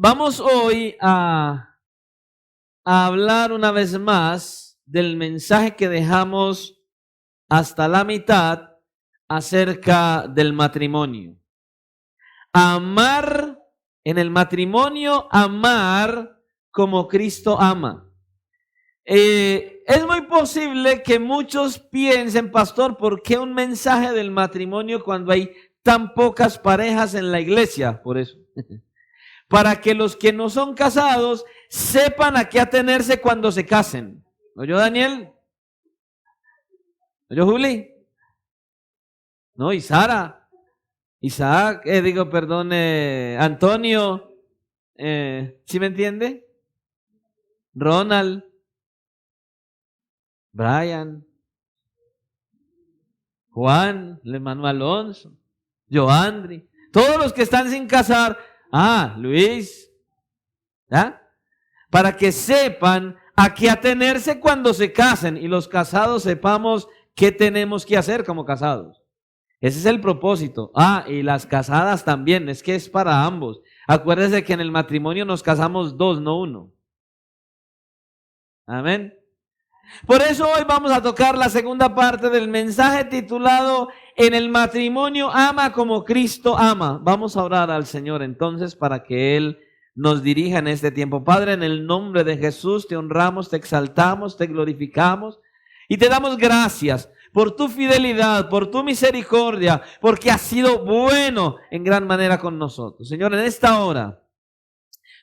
Vamos hoy a hablar una vez más del mensaje que dejamos hasta la mitad acerca del matrimonio. Amar en el matrimonio, amar como Cristo ama. Es muy posible que muchos piensen, pastor, ¿por qué un mensaje del matrimonio cuando hay tan pocas parejas en la iglesia? Por eso. Para que los que no son casados sepan a qué atenerse cuando se casen. ¿Oyó Daniel? ¿Oyó Juli? No, y Sara. Isaac, Antonio. ¿Sí me entiende? Ronald. Brian. Juan, el hermano Alonso. Joandri. Todos los que están sin casar. Luis. ¿Ya? Para que sepan a qué atenerse cuando se casen y los casados sepamos qué tenemos que hacer como casados. Ese es el propósito. Y las casadas también, es que es para ambos. Acuérdense que en el matrimonio nos casamos dos, no uno. Amén. Por eso hoy vamos a tocar la segunda parte del mensaje titulado En el matrimonio ama como Cristo ama. Vamos a orar al Señor entonces para que Él nos dirija en este tiempo. Padre, en el nombre de Jesús te honramos, te exaltamos, te glorificamos y te damos gracias por tu fidelidad, por tu misericordia, porque has sido bueno en gran manera con nosotros. Señor, en esta hora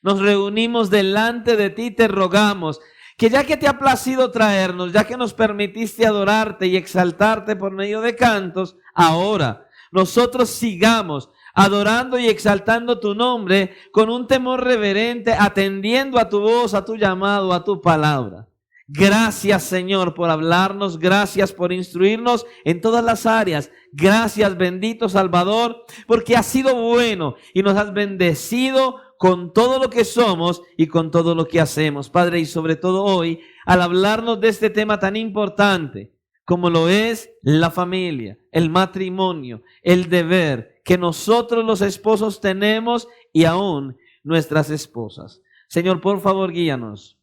nos reunimos delante de ti, te rogamos que ya que te ha placido traernos, ya que nos permitiste adorarte y exaltarte por medio de cantos, ahora nosotros sigamos adorando y exaltando tu nombre con un temor reverente, atendiendo a tu voz, a tu llamado, a tu palabra. Gracias, Señor, por hablarnos, gracias por instruirnos en todas las áreas. Gracias, bendito Salvador, porque has sido bueno y nos has bendecido con todo lo que somos y con todo lo que hacemos, Padre, y sobre todo hoy, al hablarnos de este tema tan importante, como lo es la familia, el matrimonio, el deber que nosotros los esposos tenemos y aún nuestras esposas. Señor, por favor, guíanos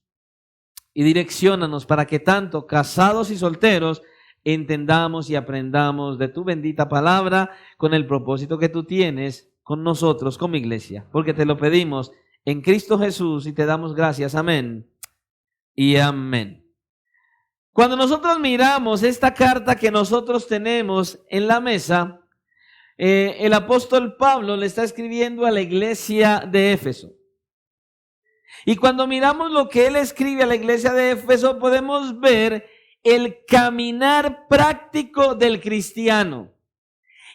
y direcciónanos para que tanto casados y solteros entendamos y aprendamos de tu bendita palabra con el propósito que tú tienes con nosotros como iglesia, porque te lo pedimos en Cristo Jesús y te damos gracias. Amén y amén. Cuando nosotros miramos esta carta que nosotros tenemos en la mesa, el apóstol Pablo le está escribiendo a la iglesia de Éfeso. Y cuando miramos lo que él escribe a la iglesia de Éfeso, podemos ver el caminar práctico del cristiano.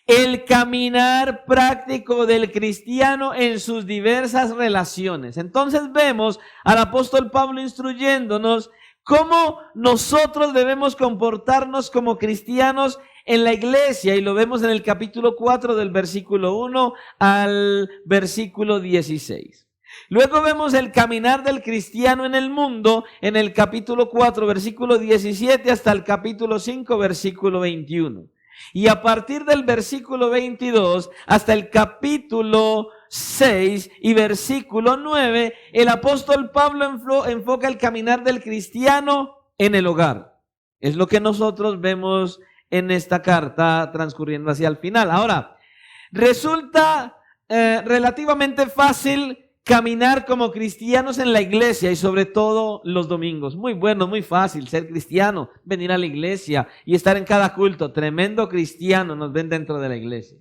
El caminar práctico del cristiano en sus diversas relaciones. Entonces vemos al apóstol Pablo instruyéndonos cómo nosotros debemos comportarnos como cristianos en la iglesia, y lo vemos en el capítulo 4 del versículo 1 al versículo 16. Luego vemos el caminar del cristiano en el mundo en el capítulo 4, versículo 17 hasta el capítulo 5, versículo 21. Y a partir del versículo 22 hasta el capítulo 6 y versículo 9, el apóstol Pablo enfoca el caminar del cristiano en el hogar. Es lo que nosotros vemos en esta carta transcurriendo hacia el final. Ahora, resulta relativamente fácil caminar como cristianos en la iglesia y sobre todo los domingos. Muy bueno, muy fácil ser cristiano, venir a la iglesia y estar en cada culto. Tremendo cristiano nos ven dentro de la iglesia.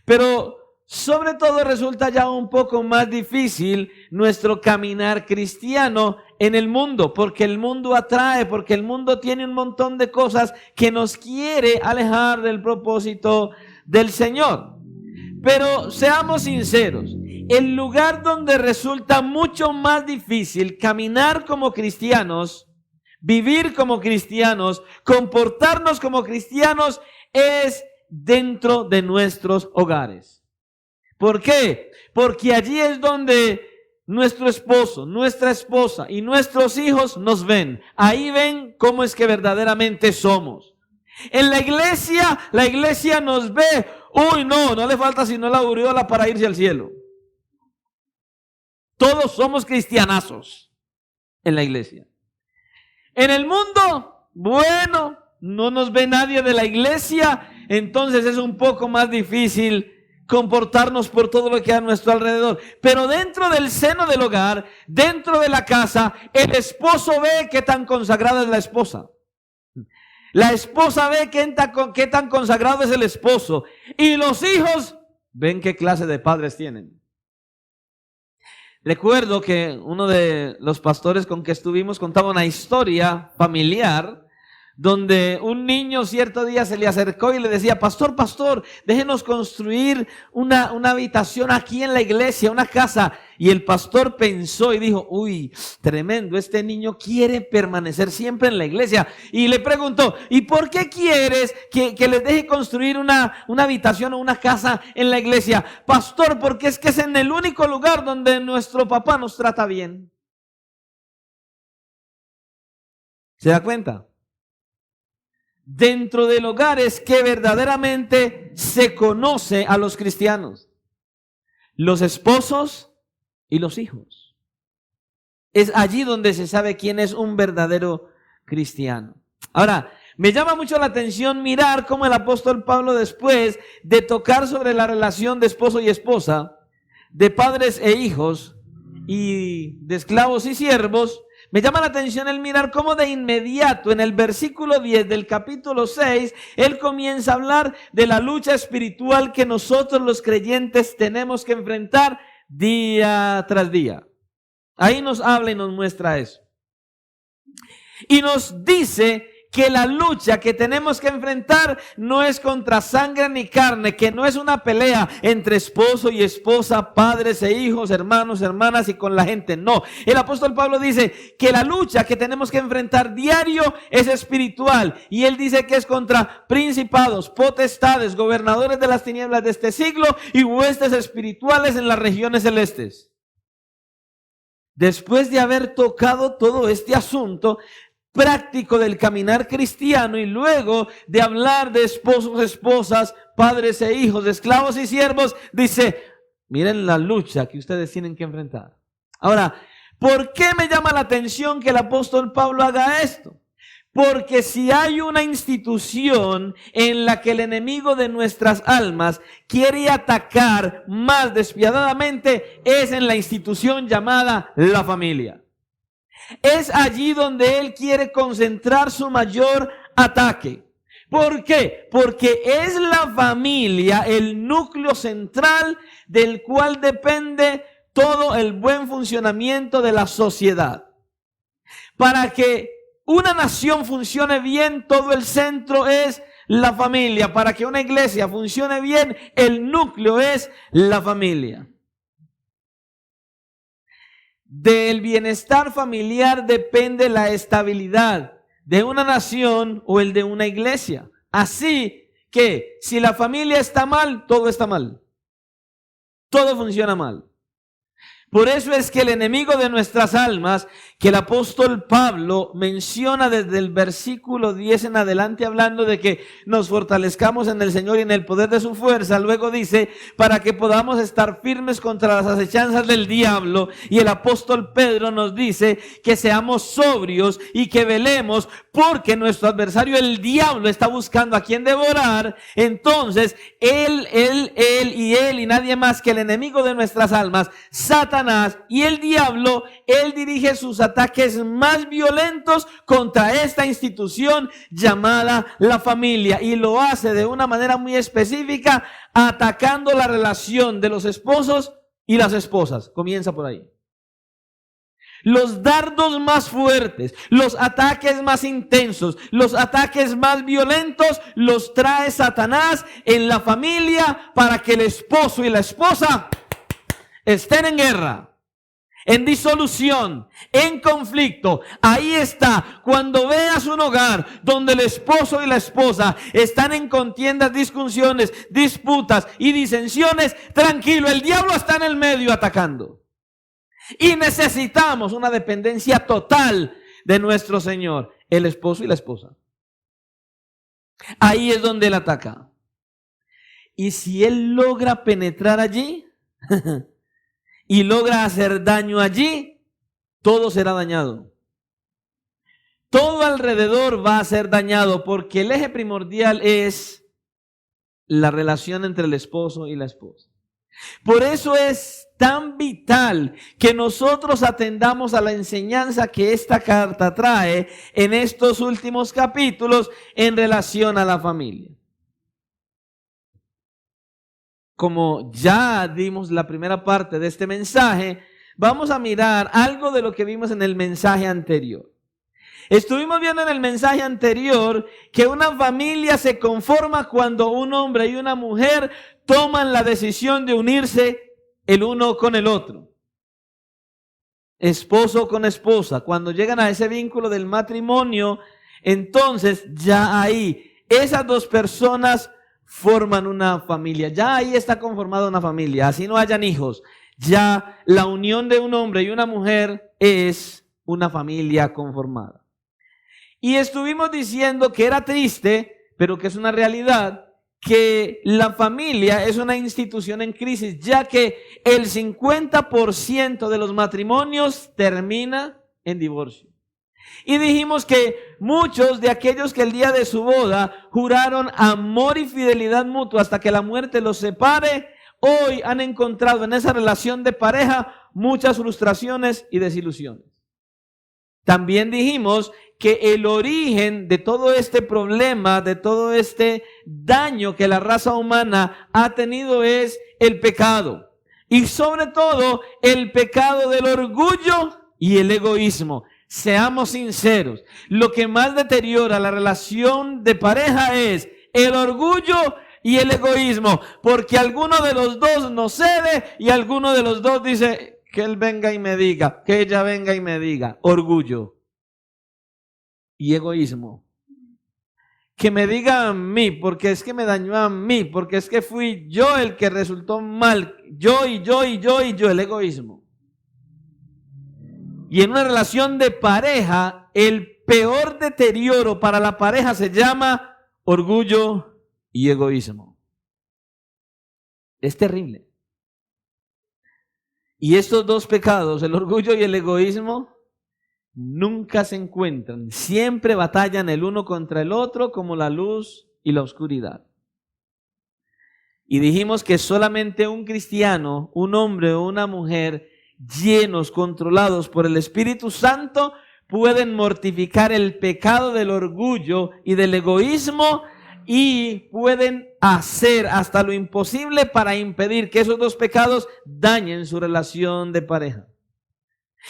Pero sobre todo resulta ya un poco más difícil nuestro caminar cristiano en el mundo, porque el mundo atrae, porque el mundo tiene un montón de cosas que nos quiere alejar del propósito del Señor. Pero seamos sinceros, el lugar donde resulta mucho más difícil caminar como cristianos, vivir como cristianos, comportarnos como cristianos, es dentro de nuestros hogares. ¿Por qué? Porque allí es donde nuestro esposo, nuestra esposa y nuestros hijos nos ven. Ahí ven cómo es que verdaderamente somos. En la iglesia nos ve. No le falta sino la aureola para irse al cielo. Todos somos cristianazos en la iglesia. En el mundo, bueno, no nos ve nadie de la iglesia, entonces es un poco más difícil comportarnos por todo lo que hay a nuestro alrededor. Pero dentro del seno del hogar, dentro de la casa, el esposo ve qué tan consagrada es la esposa. La esposa ve qué tan consagrado es el esposo. Y los hijos ven qué clase de padres tienen. Recuerdo que uno de los pastores con que estuvimos contaba una historia familiar donde un niño cierto día se le acercó y le decía: pastor, déjenos construir una habitación aquí en la iglesia, una casa. Y el pastor pensó y dijo: uy, tremendo, este niño quiere permanecer siempre en la iglesia. Y le preguntó: ¿y por qué quieres que les deje construir una habitación o una casa en la iglesia? Pastor, porque es que es en el único lugar donde nuestro papá nos trata bien. ¿Se da cuenta? Dentro del hogar es que verdaderamente se conoce a los cristianos, los esposos y los hijos. Es allí donde se sabe quién es un verdadero cristiano. Ahora, me llama mucho la atención mirar cómo el apóstol Pablo, después de tocar sobre la relación de esposo y esposa, de padres e hijos y de esclavos y siervos, me llama la atención el mirar cómo de inmediato en el versículo 10 del capítulo 6, él comienza a hablar de la lucha espiritual que nosotros los creyentes tenemos que enfrentar día tras día. Ahí nos habla y nos muestra eso. Y nos dice que la lucha que tenemos que enfrentar no es contra sangre ni carne, que no es una pelea entre esposo y esposa, padres e hijos, hermanos, hermanas y con la gente. No, el apóstol Pablo dice que la lucha que tenemos que enfrentar diario es espiritual. Y él dice que es contra principados, potestades, gobernadores de las tinieblas de este siglo y huestes espirituales en las regiones celestes. Después de haber tocado todo este asunto práctico del caminar cristiano y luego de hablar de esposos, esposas, padres e hijos, de esclavos y siervos, dice: miren la lucha que ustedes tienen que enfrentar. Ahora, ¿por qué me llama la atención que el apóstol Pablo haga esto? Porque si hay una institución en la que el enemigo de nuestras almas quiere atacar más despiadadamente, es en la institución llamada la familia. Es allí donde él quiere concentrar su mayor ataque. ¿Por qué? Porque es la familia el núcleo central del cual depende todo el buen funcionamiento de la sociedad. Para que una nación funcione bien, todo el centro es la familia. Para que una iglesia funcione bien, el núcleo es la familia. Del bienestar familiar depende la estabilidad de una nación o el de una iglesia. Así que si la familia está mal, todo está mal. Todo funciona mal. Por eso es que el enemigo de nuestras almas, que el apóstol Pablo menciona desde el versículo 10 en adelante, hablando de que nos fortalezcamos en el Señor y en el poder de su fuerza, luego dice, para que podamos estar firmes contra las acechanzas del diablo. Y el apóstol Pedro nos dice que seamos sobrios y que velemos, porque nuestro adversario, el diablo, está buscando a quien devorar. Entonces, él y nadie más que el enemigo de nuestras almas, Satanás y el diablo, él dirige sus ataques más violentos contra esta institución llamada la familia, y lo hace de una manera muy específica, atacando la relación de los esposos y las esposas. Comienza por ahí. Los dardos más fuertes, los ataques más intensos, los ataques más violentos los trae Satanás en la familia para que el esposo y la esposa estén en guerra, en disolución, en conflicto. Ahí está. Cuando veas un hogar donde el esposo y la esposa están en contiendas, discusiones, disputas y disensiones, tranquilo, el diablo está en el medio atacando. Y necesitamos una dependencia total de nuestro Señor, el esposo y la esposa. Ahí es donde él ataca. Y si él logra penetrar allí, y logra hacer daño allí, todo será dañado. Todo alrededor va a ser dañado porque el eje primordial es la relación entre el esposo y la esposa. Por eso es tan vital que nosotros atendamos a la enseñanza que esta carta trae en estos últimos capítulos en relación a la familia. Como ya dimos la primera parte de este mensaje, vamos a mirar algo de lo que vimos en el mensaje anterior. Estuvimos viendo en el mensaje anterior que una familia se conforma cuando un hombre y una mujer toman la decisión de unirse el uno con el otro. Esposo con esposa. Cuando llegan a ese vínculo del matrimonio, entonces ya ahí esas dos personas forman una familia. Ya ahí está conformada una familia. Así no hayan hijos. Ya la unión de un hombre y una mujer es una familia conformada. Y estuvimos diciendo que era triste, pero que es una realidad, que la familia es una institución en crisis, ya que el 50% de los matrimonios termina en divorcio. Y dijimos que muchos de aquellos que el día de su boda juraron amor y fidelidad mutua hasta que la muerte los separe, hoy han encontrado en esa relación de pareja muchas frustraciones y desilusiones. También dijimos que el origen de todo este problema, de todo este daño que la raza humana ha tenido es el pecado. Y sobre todo el pecado del orgullo y el egoísmo. Seamos sinceros, lo que más deteriora la relación de pareja es el orgullo y el egoísmo. Porque alguno de los dos no cede y alguno de los dos dice que él venga y me diga, que ella venga y me diga. Orgullo y egoísmo. Que me diga a mí, porque es que me dañó a mí, porque es que fui yo el que resultó mal, yo, el egoísmo. Y en una relación de pareja, el peor deterioro para la pareja se llama orgullo y egoísmo. Es terrible. Y estos dos pecados, el orgullo y el egoísmo, nunca se encuentran, siempre batallan el uno contra el otro como la luz y la oscuridad. Y dijimos que solamente un cristiano, un hombre o una mujer llenos, controlados por el Espíritu Santo, pueden mortificar el pecado del orgullo y del egoísmo y pueden hacer hasta lo imposible para impedir que esos dos pecados dañen su relación de pareja.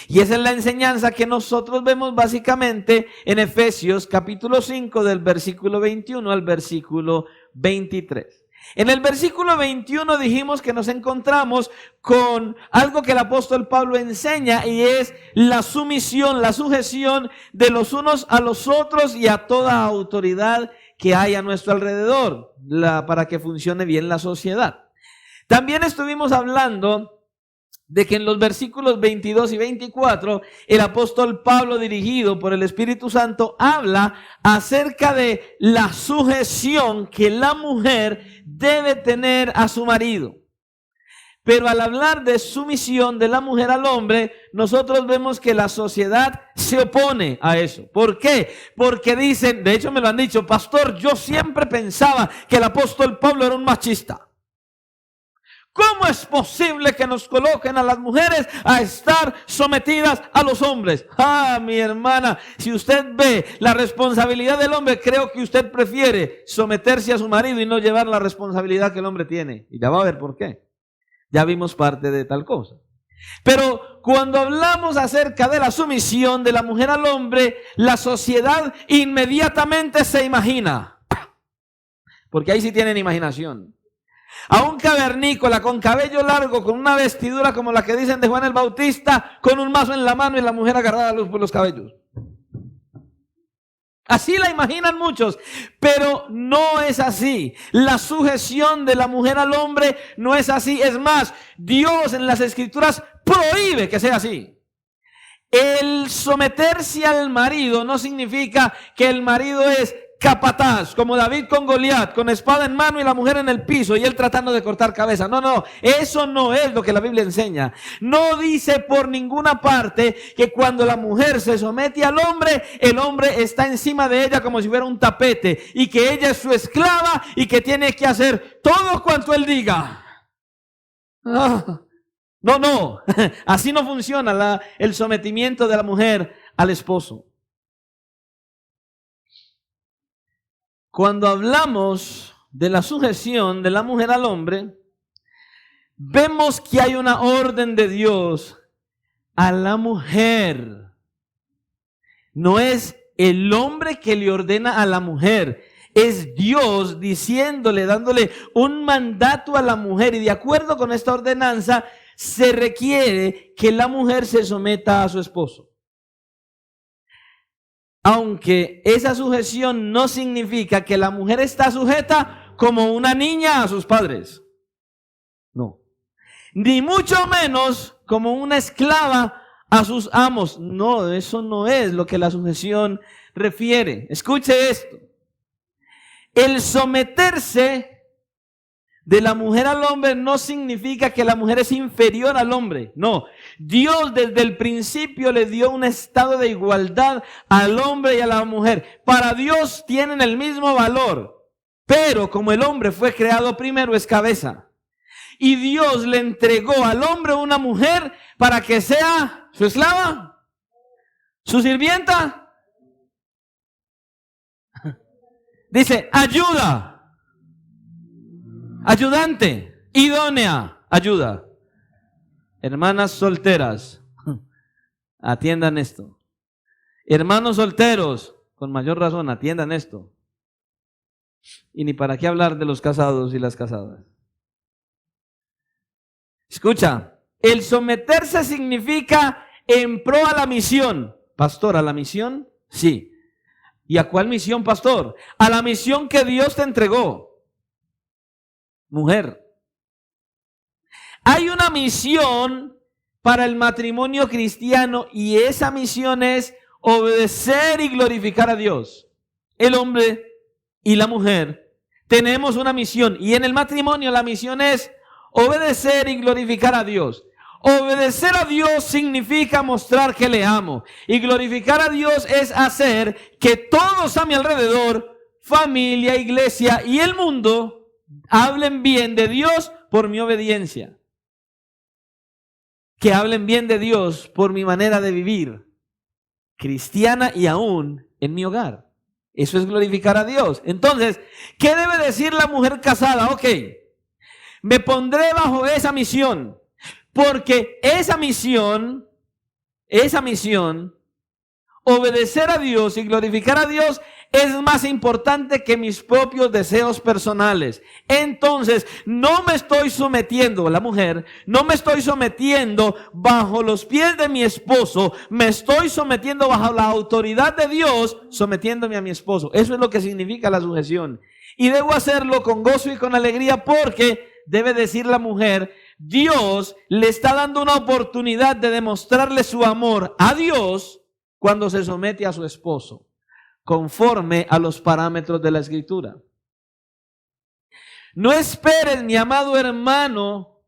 Y esa es la enseñanza que nosotros vemos básicamente en Efesios capítulo 5 del versículo 21 al versículo 23. En el versículo 21 dijimos que nos encontramos con algo que el apóstol Pablo enseña y es la sumisión, la sujeción de los unos a los otros y a toda autoridad que hay a nuestro alrededor para que funcione bien la sociedad. También estuvimos hablando de que en los versículos 22 y 24, el apóstol Pablo, dirigido por el Espíritu Santo, habla acerca de la sujeción que la mujer debe tener a su marido. Pero al hablar de sumisión de la mujer al hombre, nosotros vemos que la sociedad se opone a eso. ¿Por qué? Porque dicen, de hecho me lo han dicho, pastor, yo siempre pensaba que el apóstol Pablo era un machista. ¿Cómo es posible que nos coloquen a las mujeres a estar sometidas a los hombres? Mi hermana, si usted ve la responsabilidad del hombre, creo que usted prefiere someterse a su marido y no llevar la responsabilidad que el hombre tiene. Y ya va a ver por qué. Ya vimos parte de tal cosa. Pero cuando hablamos acerca de la sumisión de la mujer al hombre, la sociedad inmediatamente se imagina. Porque ahí sí tienen imaginación. A un cavernícola con cabello largo, con una vestidura como la que dicen de Juan el Bautista, con un mazo en la mano y la mujer agarrada por los cabellos. Así la imaginan muchos, pero no es así. La sujeción de la mujer al hombre no es así. Es más, Dios en las Escrituras prohíbe que sea así. El someterse al marido no significa que el marido es capataz, como David con Goliat, con espada en mano y la mujer en el piso y él tratando de cortar cabeza. No, eso no es lo que la Biblia enseña. No dice por ninguna parte que cuando la mujer se somete al hombre, el hombre está encima de ella como si fuera un tapete y que ella es su esclava y que tiene que hacer todo cuanto él diga. No, así no funciona el sometimiento de la mujer al esposo. Cuando hablamos de la sujeción de la mujer al hombre, vemos que hay una orden de Dios a la mujer. No es el hombre que le ordena a la mujer, es Dios diciéndole, dándole un mandato a la mujer. Y de acuerdo con esta ordenanza, se requiere que la mujer se someta a su esposo. Aunque esa sujeción no significa que la mujer está sujeta como una niña a sus padres. No. Ni mucho menos como una esclava a sus amos. No, eso no es lo que la sujeción refiere. Escuche esto. El someterse de la mujer al hombre no significa que la mujer es inferior al hombre. No, Dios desde el principio le dio un estado de igualdad al hombre y a la mujer. Para Dios tienen el mismo valor, pero como el hombre fue creado primero es cabeza. Y Dios le entregó al hombre una mujer para que sea su esclava, su sirvienta. Dice, ayuda. Ayudante, idónea, ayuda. Hermanas solteras, atiendan esto. Hermanos solteros, con mayor razón, atiendan esto. Y ni para qué hablar de los casados y las casadas. Escucha, el someterse significa en pro a la misión. Pastor, ¿a la misión? Sí. ¿Y a cuál misión, pastor? A la misión que Dios te entregó. Mujer, hay una misión para el matrimonio cristiano y esa misión es obedecer y glorificar a Dios. El hombre y la mujer tenemos una misión y en el matrimonio la misión es obedecer y glorificar a Dios. Obedecer a Dios significa mostrar que le amo y glorificar a Dios es hacer que todos a mi alrededor, familia, iglesia y el mundo, hablen bien de Dios por mi obediencia. Que hablen bien de Dios por mi manera de vivir cristiana y aún en mi hogar. Eso es glorificar a Dios. Entonces, ¿qué debe decir la mujer casada? Ok, me pondré bajo esa misión, porque esa misión, obedecer a Dios y glorificar a Dios es más importante que mis propios deseos personales. Entonces, no me estoy sometiendo, la mujer, no me estoy sometiendo bajo los pies de mi esposo, me estoy sometiendo bajo la autoridad de Dios, sometiéndome a mi esposo. Eso es lo que significa la sujeción. Y debo hacerlo con gozo y con alegría porque, debe decir la mujer, Dios le está dando una oportunidad de demostrarle su amor a Dios cuando se somete a su esposo, conforme a los parámetros de la Escritura. No esperes, mi amado hermano,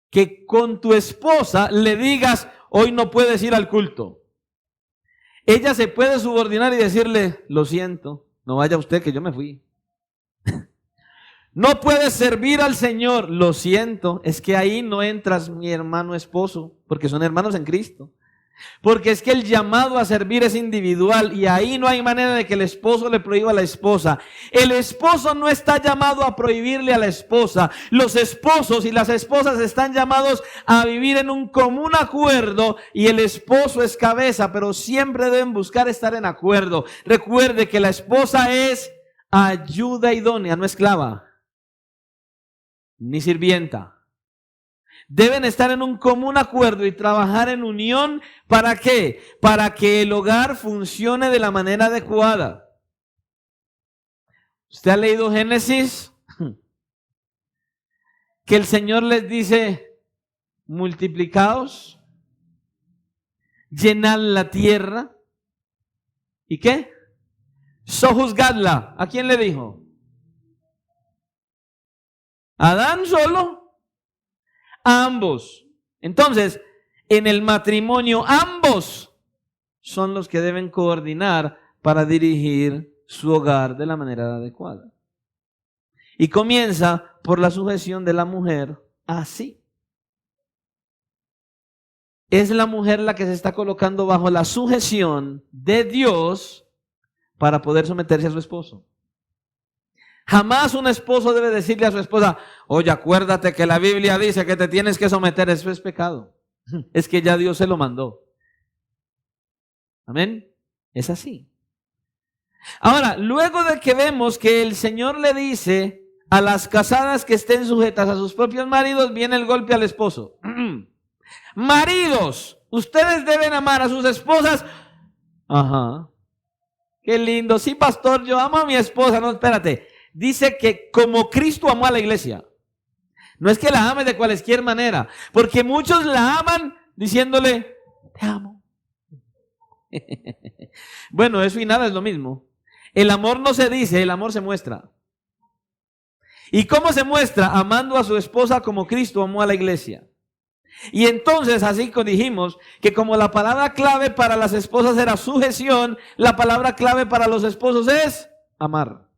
que con tu esposa le digas, hoy no puedes ir al culto. Ella se puede subordinar y decirle, lo siento, no vaya usted que yo me fui. No puedes servir al Señor, lo siento, es que ahí no entras mi hermano esposo, porque son hermanos en Cristo. Porque es que el llamado a servir es individual y ahí no hay manera de que el esposo le prohíba a la esposa. El esposo no está llamado a prohibirle a la esposa. Los esposos y las esposas están llamados a vivir en un común acuerdo y el esposo es cabeza, pero siempre deben buscar estar en acuerdo. Recuerde que la esposa es ayuda idónea, no esclava, ni sirvienta. Deben estar en un común acuerdo y trabajar en unión. ¿Para qué? Para que el hogar funcione de la manera adecuada. ¿Usted ha leído Génesis? Que el Señor les dice, multiplicaos, llenad la tierra. ¿Y qué? sojuzgadla. ¿A quién le dijo? ¿A Adán solo? A ambos. Entonces, en el matrimonio, ambos son los que deben coordinar para dirigir su hogar de la manera adecuada. Y comienza por la sujeción de la mujer así. Es la mujer la que se está colocando bajo la sujeción de Dios para poder someterse a su esposo. Jamás un esposo debe decirle a su esposa, oye, acuérdate que la Biblia dice que te tienes que someter, eso es pecado. Es que ya Dios se lo mandó. Amén. Es así. Ahora, luego de que vemos que el Señor le dice a las casadas que estén sujetas a sus propios maridos, viene el golpe al esposo. Maridos, ustedes deben amar a sus esposas. Ajá. Qué lindo. Sí, pastor, yo amo a mi esposa. No, espérate. Dice que como Cristo amó a la iglesia. No es que la ame de cualquier manera, porque muchos la aman diciéndole, te amo. Bueno, eso y nada es lo mismo. El amor no se dice, el amor se muestra. ¿Y cómo se muestra? Amando a su esposa como Cristo amó a la iglesia. Y entonces, así que dijimos que como la palabra clave para las esposas era sujeción, la palabra clave para los esposos es amar.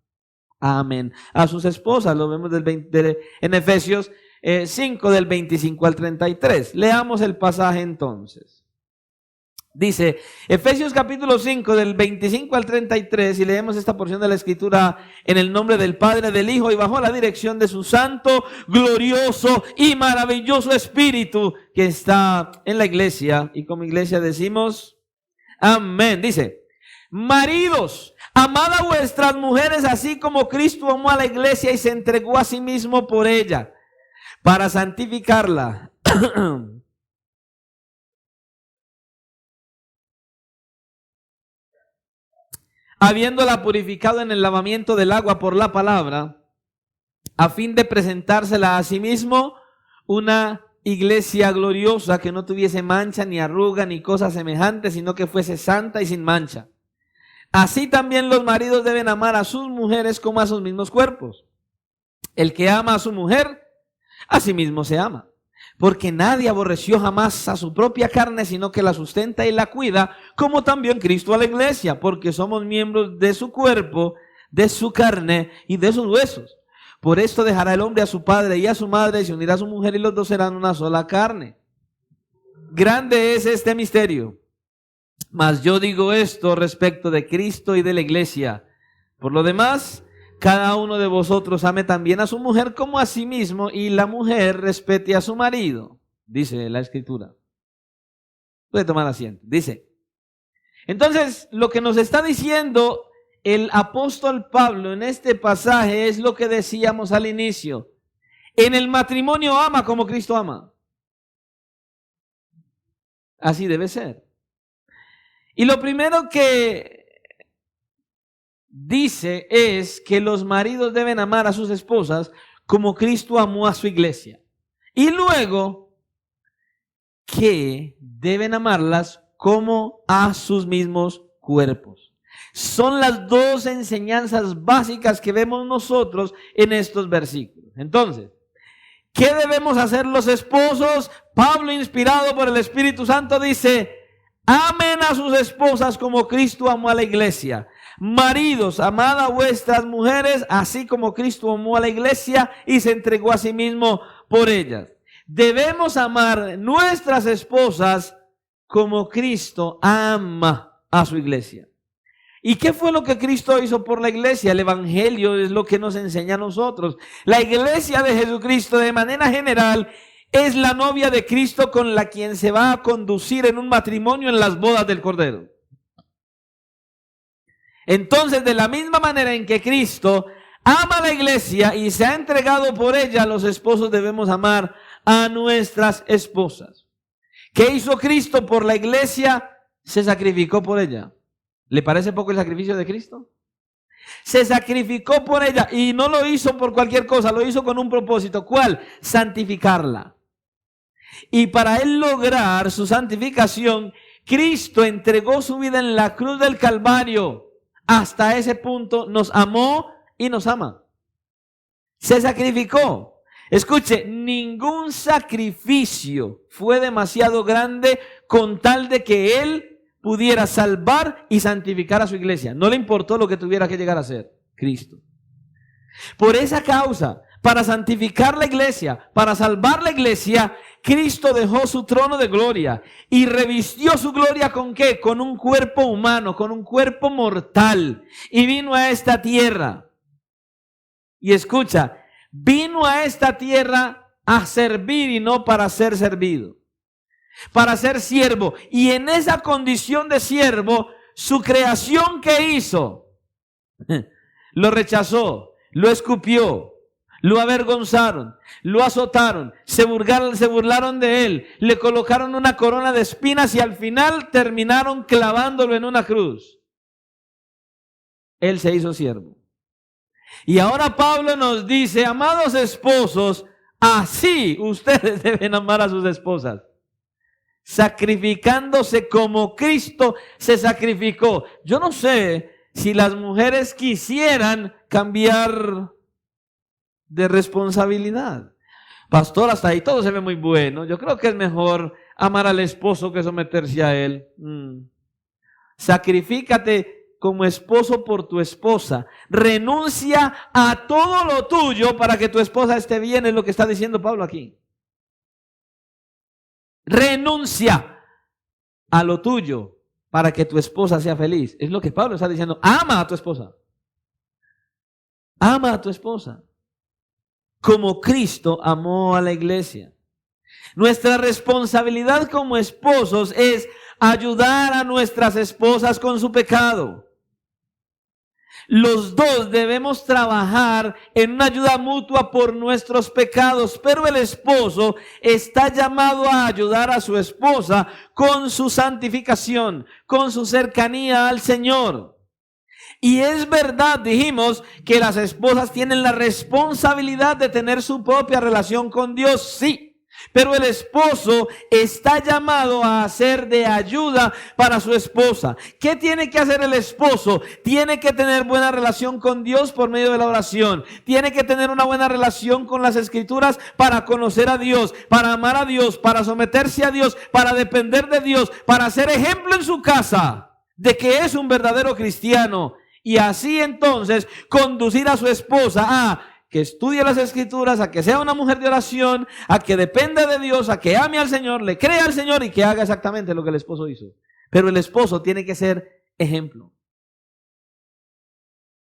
Amén. A sus esposas, lo vemos en Efesios 5 del 25 al 33. Leamos el pasaje entonces. Dice, Efesios capítulo 5 del 25 al 33, y leemos esta porción de la Escritura en el nombre del Padre, del Hijo y bajo la dirección de su santo, glorioso y maravilloso Espíritu que está en la iglesia. Y como iglesia decimos, amén. Dice, maridos, amad a vuestras mujeres así como Cristo amó a la iglesia y se entregó a sí mismo por ella, para santificarla. Habiéndola purificado en el lavamiento del agua por la palabra, a fin de presentársela a sí mismo una iglesia gloriosa que no tuviese mancha, ni arruga, ni cosa semejante, sino que fuese santa y sin mancha. Así también los maridos deben amar a sus mujeres como a sus mismos cuerpos. El que ama a su mujer, a sí mismo se ama. Porque nadie aborreció jamás a su propia carne, sino que la sustenta y la cuida, como también Cristo a la iglesia, porque somos miembros de su cuerpo, de su carne y de sus huesos. Por esto dejará el hombre a su padre y a su madre, y se unirá a su mujer, y los dos serán una sola carne. Grande es este misterio. Mas yo digo esto respecto de Cristo y de la iglesia. Por lo demás, cada uno de vosotros ame también a su mujer como a sí mismo, y la mujer respete a su marido, dice la Escritura. Puede tomar asiento. Dice, entonces, lo que nos está diciendo el apóstol Pablo en este pasaje es lo que decíamos al inicio. En el matrimonio ama como Cristo ama. Así debe ser. Y lo primero que dice es que los maridos deben amar a sus esposas como Cristo amó a su iglesia. Y luego que deben amarlas como a sus mismos cuerpos. Son las dos enseñanzas básicas que vemos nosotros en estos versículos. Entonces, ¿qué debemos hacer los esposos? Pablo, inspirado por el Espíritu Santo, dice, amen a sus esposas como Cristo amó a la iglesia. Maridos, amad a vuestras mujeres, así como Cristo amó a la iglesia y se entregó a sí mismo por ellas. Debemos amar nuestras esposas como Cristo ama a su iglesia. ¿Y qué fue lo que Cristo hizo por la iglesia? El Evangelio es lo que nos enseña a nosotros. La iglesia de Jesucristo, de manera general, es la novia de Cristo con la quien se va a conducir en un matrimonio en las bodas del Cordero. Entonces, de la misma manera en que Cristo ama a la iglesia y se ha entregado por ella, los esposos debemos amar a nuestras esposas. ¿Qué hizo Cristo por la iglesia? Se sacrificó por ella. ¿Le parece poco el sacrificio de Cristo? Se sacrificó por ella y no lo hizo por cualquier cosa, lo hizo con un propósito. ¿Cuál? Santificarla. Y para él lograr su santificación, Cristo entregó su vida en la cruz del Calvario. hasta ese punto nos amó y nos ama. Se sacrificó. Escuche, ningún sacrificio fue demasiado grande con tal de que Él pudiera salvar y santificar a su iglesia. No le importó lo que tuviera que llegar a ser Cristo. Por esa causa, para santificar la iglesia, para salvar la iglesia, Cristo dejó su trono de gloria y revistió su gloria ¿con qué? Con un cuerpo humano, con un cuerpo mortal. Y vino a esta tierra. Y escucha, vino a esta tierra a servir y no para ser servido. Para ser siervo. Y en esa condición de siervo, su creación ¿qué hizo? Lo rechazó, lo escupió, lo avergonzaron, lo azotaron, se burlaron de él, le colocaron una corona de espinas y al final terminaron clavándolo en una cruz. Él se hizo siervo. Y ahora Pablo nos dice, amados esposos, así ustedes deben amar a sus esposas, sacrificándose como Cristo se sacrificó. Yo no sé si las mujeres quisieran cambiar de responsabilidad. Pastor, hasta ahí todo se ve muy bueno. Yo creo que es mejor amar al esposo que someterse a él. Sacrifícate como esposo por tu esposa. Renuncia a todo lo tuyo para que tu esposa esté bien, es lo que está diciendo Pablo aquí. Renuncia a lo tuyo para que tu esposa sea feliz. Es lo que Pablo está diciendo. Ama a tu esposa. Ama a tu esposa. Como Cristo amó a la iglesia. Nuestra responsabilidad como esposos es ayudar a nuestras esposas con su pecado. Los dos debemos trabajar en una ayuda mutua por nuestros pecados, pero el esposo está llamado a ayudar a su esposa con su santificación, con su cercanía al Señor. Y es verdad, dijimos, que las esposas tienen la responsabilidad de tener su propia relación con Dios, sí. Pero el esposo está llamado a ser de ayuda para su esposa. ¿Qué tiene que hacer el esposo? Tiene que tener buena relación con Dios por medio de la oración. Tiene que tener una buena relación con las Escrituras para conocer a Dios, para amar a Dios, para someterse a Dios, para depender de Dios, para ser ejemplo en su casa de que es un verdadero cristiano. Y así entonces conducir a su esposa a que estudie las Escrituras, a que sea una mujer de oración, a que dependa de Dios, a que ame al Señor, le crea al Señor y que haga exactamente lo que el esposo hizo. Pero el esposo tiene que ser ejemplo.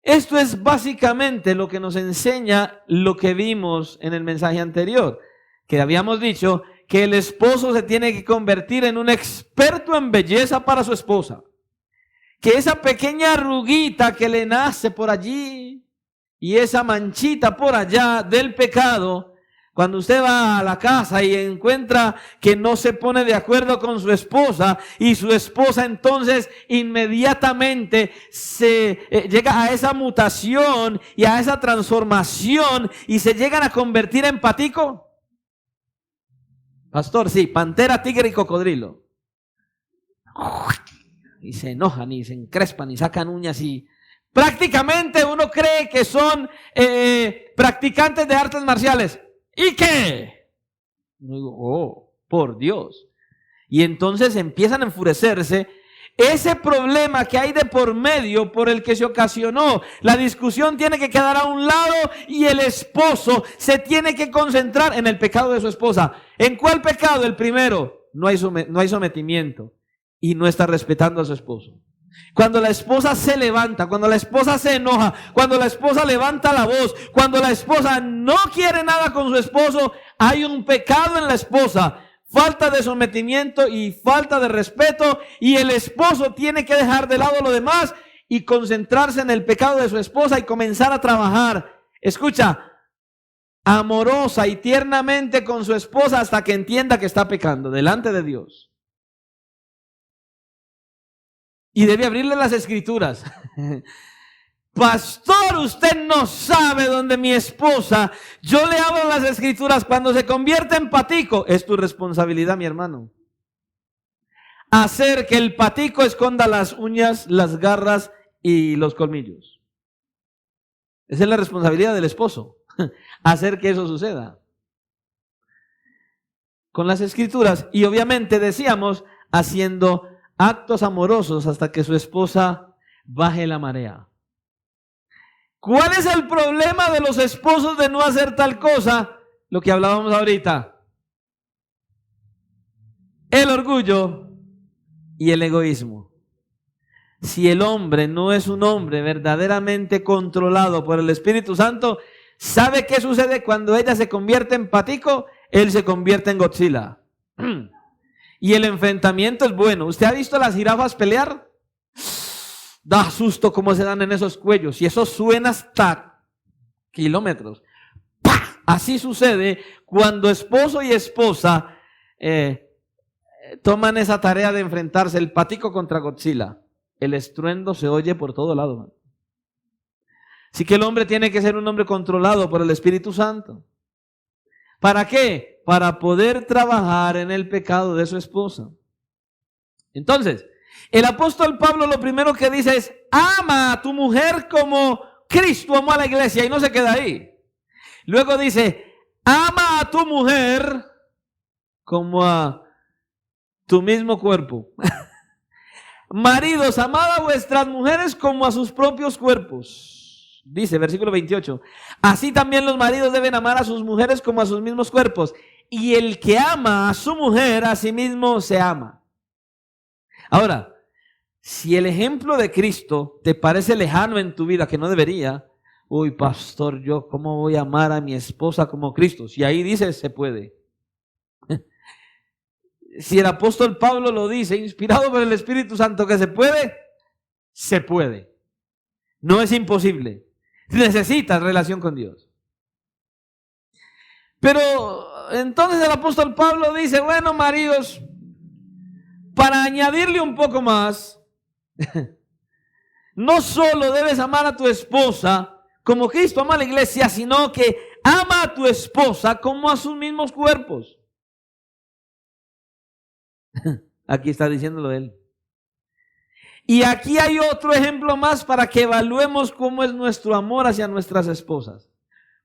Esto es básicamente lo que nos enseña lo que vimos en el mensaje anterior, que habíamos dicho que el esposo se tiene que convertir en un experto en belleza para su esposa. Que esa pequeña arruguita que le nace por allí y esa manchita por allá del pecado, cuando usted va a la casa y encuentra que no se pone de acuerdo con su esposa y su esposa entonces inmediatamente llega a esa mutación y a esa transformación y se llegan a convertir en patico. Pastor, sí, pantera, tigre y cocodrilo. Y se enojan y se encrespan y sacan uñas y prácticamente uno cree que son practicantes de artes marciales. ¿Y qué? Y digo, oh, por Dios. Y entonces empiezan a enfurecerse. Ese problema que hay de por medio por el que se ocasionó la discusión tiene que quedar a un lado y el esposo se tiene que concentrar en el pecado de su esposa. ¿En cuál pecado? El primero, no hay sometimiento y no está respetando a su esposo. Cuando la esposa se levanta, cuando la esposa se enoja, cuando la esposa levanta la voz, cuando la esposa no quiere nada con su esposo, hay un pecado en la esposa. Falta de sometimiento y falta de respeto, y el esposo tiene que dejar de lado lo demás y concentrarse en el pecado de su esposa y comenzar a trabajar. Escucha, amorosa y tiernamente con su esposa hasta que entienda que está pecando delante de Dios. Y debe abrirle las Escrituras. Pastor, usted no sabe dónde mi esposa. Yo le abro las Escrituras cuando se convierte en patico. Es tu responsabilidad, mi hermano. Hacer que el patico esconda las uñas, las garras y los colmillos. Esa es la responsabilidad del esposo, hacer que eso suceda. Con las escrituras, y obviamente decíamos, haciendo actos amorosos hasta que su esposa baje la marea. ¿Cuál es el problema de los esposos de no hacer tal cosa? Lo que hablábamos ahorita. El orgullo y el egoísmo. Si el hombre no es un hombre verdaderamente controlado por el Espíritu Santo, ¿sabe qué sucede cuando ella se convierte en patico? Él se convierte en Godzilla. Y el enfrentamiento es bueno. ¿Usted ha visto a las jirafas pelear? Da susto cómo se dan en esos cuellos. Y eso suena hasta kilómetros. ¡Pah! Así sucede cuando esposo y esposa toman esa tarea de enfrentarse. El patico contra Godzilla. El estruendo se oye por todo lado. Así que el hombre tiene que ser un hombre controlado por el Espíritu Santo. ¿Para qué? Para poder trabajar en el pecado de su esposa. Entonces, el apóstol Pablo lo primero que dice es, ama a tu mujer como Cristo amó a la iglesia, y no se queda ahí. Luego dice, ama a tu mujer como a tu mismo cuerpo. Maridos, amad a vuestras mujeres como a sus propios cuerpos. Dice, versículo 28, así también los maridos deben amar a sus mujeres como a sus mismos cuerpos. Y el que ama a su mujer, a sí mismo se ama. Ahora, si el ejemplo de Cristo te parece lejano en tu vida, que no debería, uy, pastor, yo cómo voy a amar a mi esposa como Cristo. Si ahí dice, se puede. Si el apóstol Pablo lo dice, inspirado por el Espíritu Santo, que se puede, se puede. No es imposible. Necesitas relación con Dios. Pero entonces el apóstol Pablo dice, bueno, maridos, para añadirle un poco más, no solo debes amar a tu esposa como Cristo ama a la iglesia, sino que ama a tu esposa como a sus mismos cuerpos. Aquí está diciéndolo él. Y aquí hay otro ejemplo más para que evaluemos cómo es nuestro amor hacia nuestras esposas.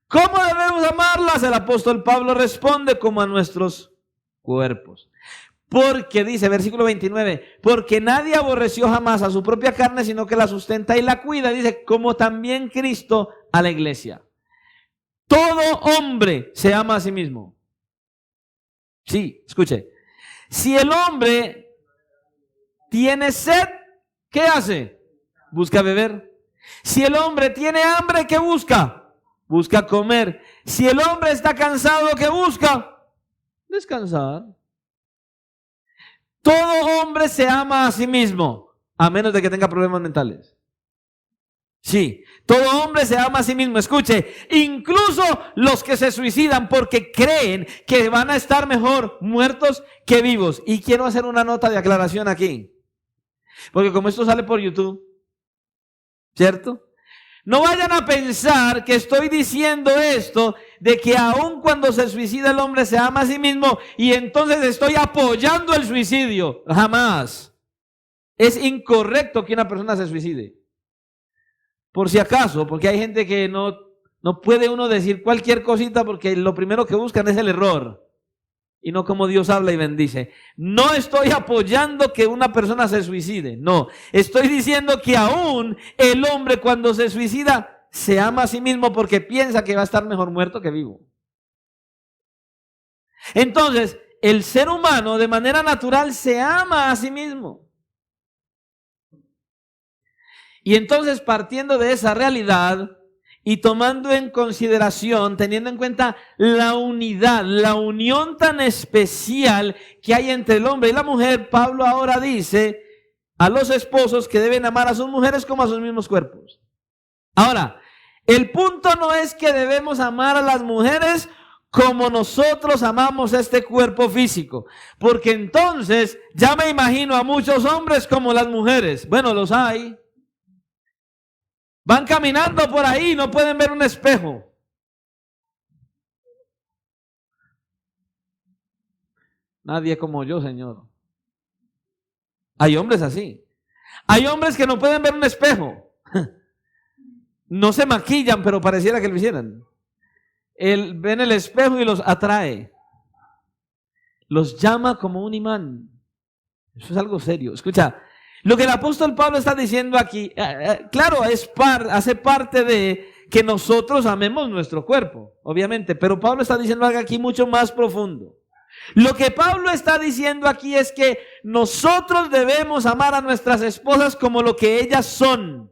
¿Cómo debemos amarlas? El apóstol Pablo responde, como a nuestros cuerpos. Porque dice, versículo 29, porque nadie aborreció jamás a su propia carne, sino que la sustenta y la cuida. Dice, como también Cristo a la iglesia. Todo hombre se ama a sí mismo. Sí, escuche. Si el hombre tiene sed, ¿qué hace? Busca beber. Si el hombre tiene hambre, ¿qué busca? Busca comer. Si el hombre está cansado, ¿qué busca? Descansar. Todo hombre se ama a sí mismo, a menos de que tenga problemas mentales. Sí, todo hombre se ama a sí mismo. Escuche, incluso los que se suicidan porque creen que van a estar mejor muertos que vivos. Y quiero hacer una nota de aclaración aquí, porque como esto sale por YouTube, ¿cierto? No vayan a pensar que estoy diciendo esto de que aun cuando se suicida el hombre se ama a sí mismo y entonces estoy apoyando el suicidio. Jamás. Es incorrecto que una persona se suicide. Por si acaso, porque hay gente que no puede uno decir cualquier cosita porque lo primero que buscan es el error y no como Dios habla y bendice. No estoy apoyando que una persona se suicide, no. Estoy diciendo que aún el hombre cuando se suicida se ama a sí mismo porque piensa que va a estar mejor muerto que vivo. Entonces, el ser humano de manera natural se ama a sí mismo. Y entonces, partiendo de esa realidad y tomando en consideración, teniendo en cuenta la unidad, la unión tan especial que hay entre el hombre y la mujer, Pablo ahora dice a los esposos que deben amar a sus mujeres como a sus mismos cuerpos. Ahora, el punto no es que debemos amar a las mujeres como nosotros amamos este cuerpo físico, porque entonces ya me imagino a muchos hombres como las mujeres. Bueno, los hay. Van caminando por ahí y no pueden ver un espejo. Nadie como yo, Señor. Hay hombres así. Hay hombres que no pueden ver un espejo. No se maquillan, pero pareciera que lo hicieran. Él ven el espejo y los atrae. Los llama como un imán. Eso es algo serio. Escucha, lo que el apóstol Pablo está diciendo aquí, claro, hace parte de que nosotros amemos nuestro cuerpo, obviamente, pero Pablo está diciendo algo aquí mucho más profundo. Lo que Pablo está diciendo aquí es que nosotros debemos amar a nuestras esposas como lo que ellas son.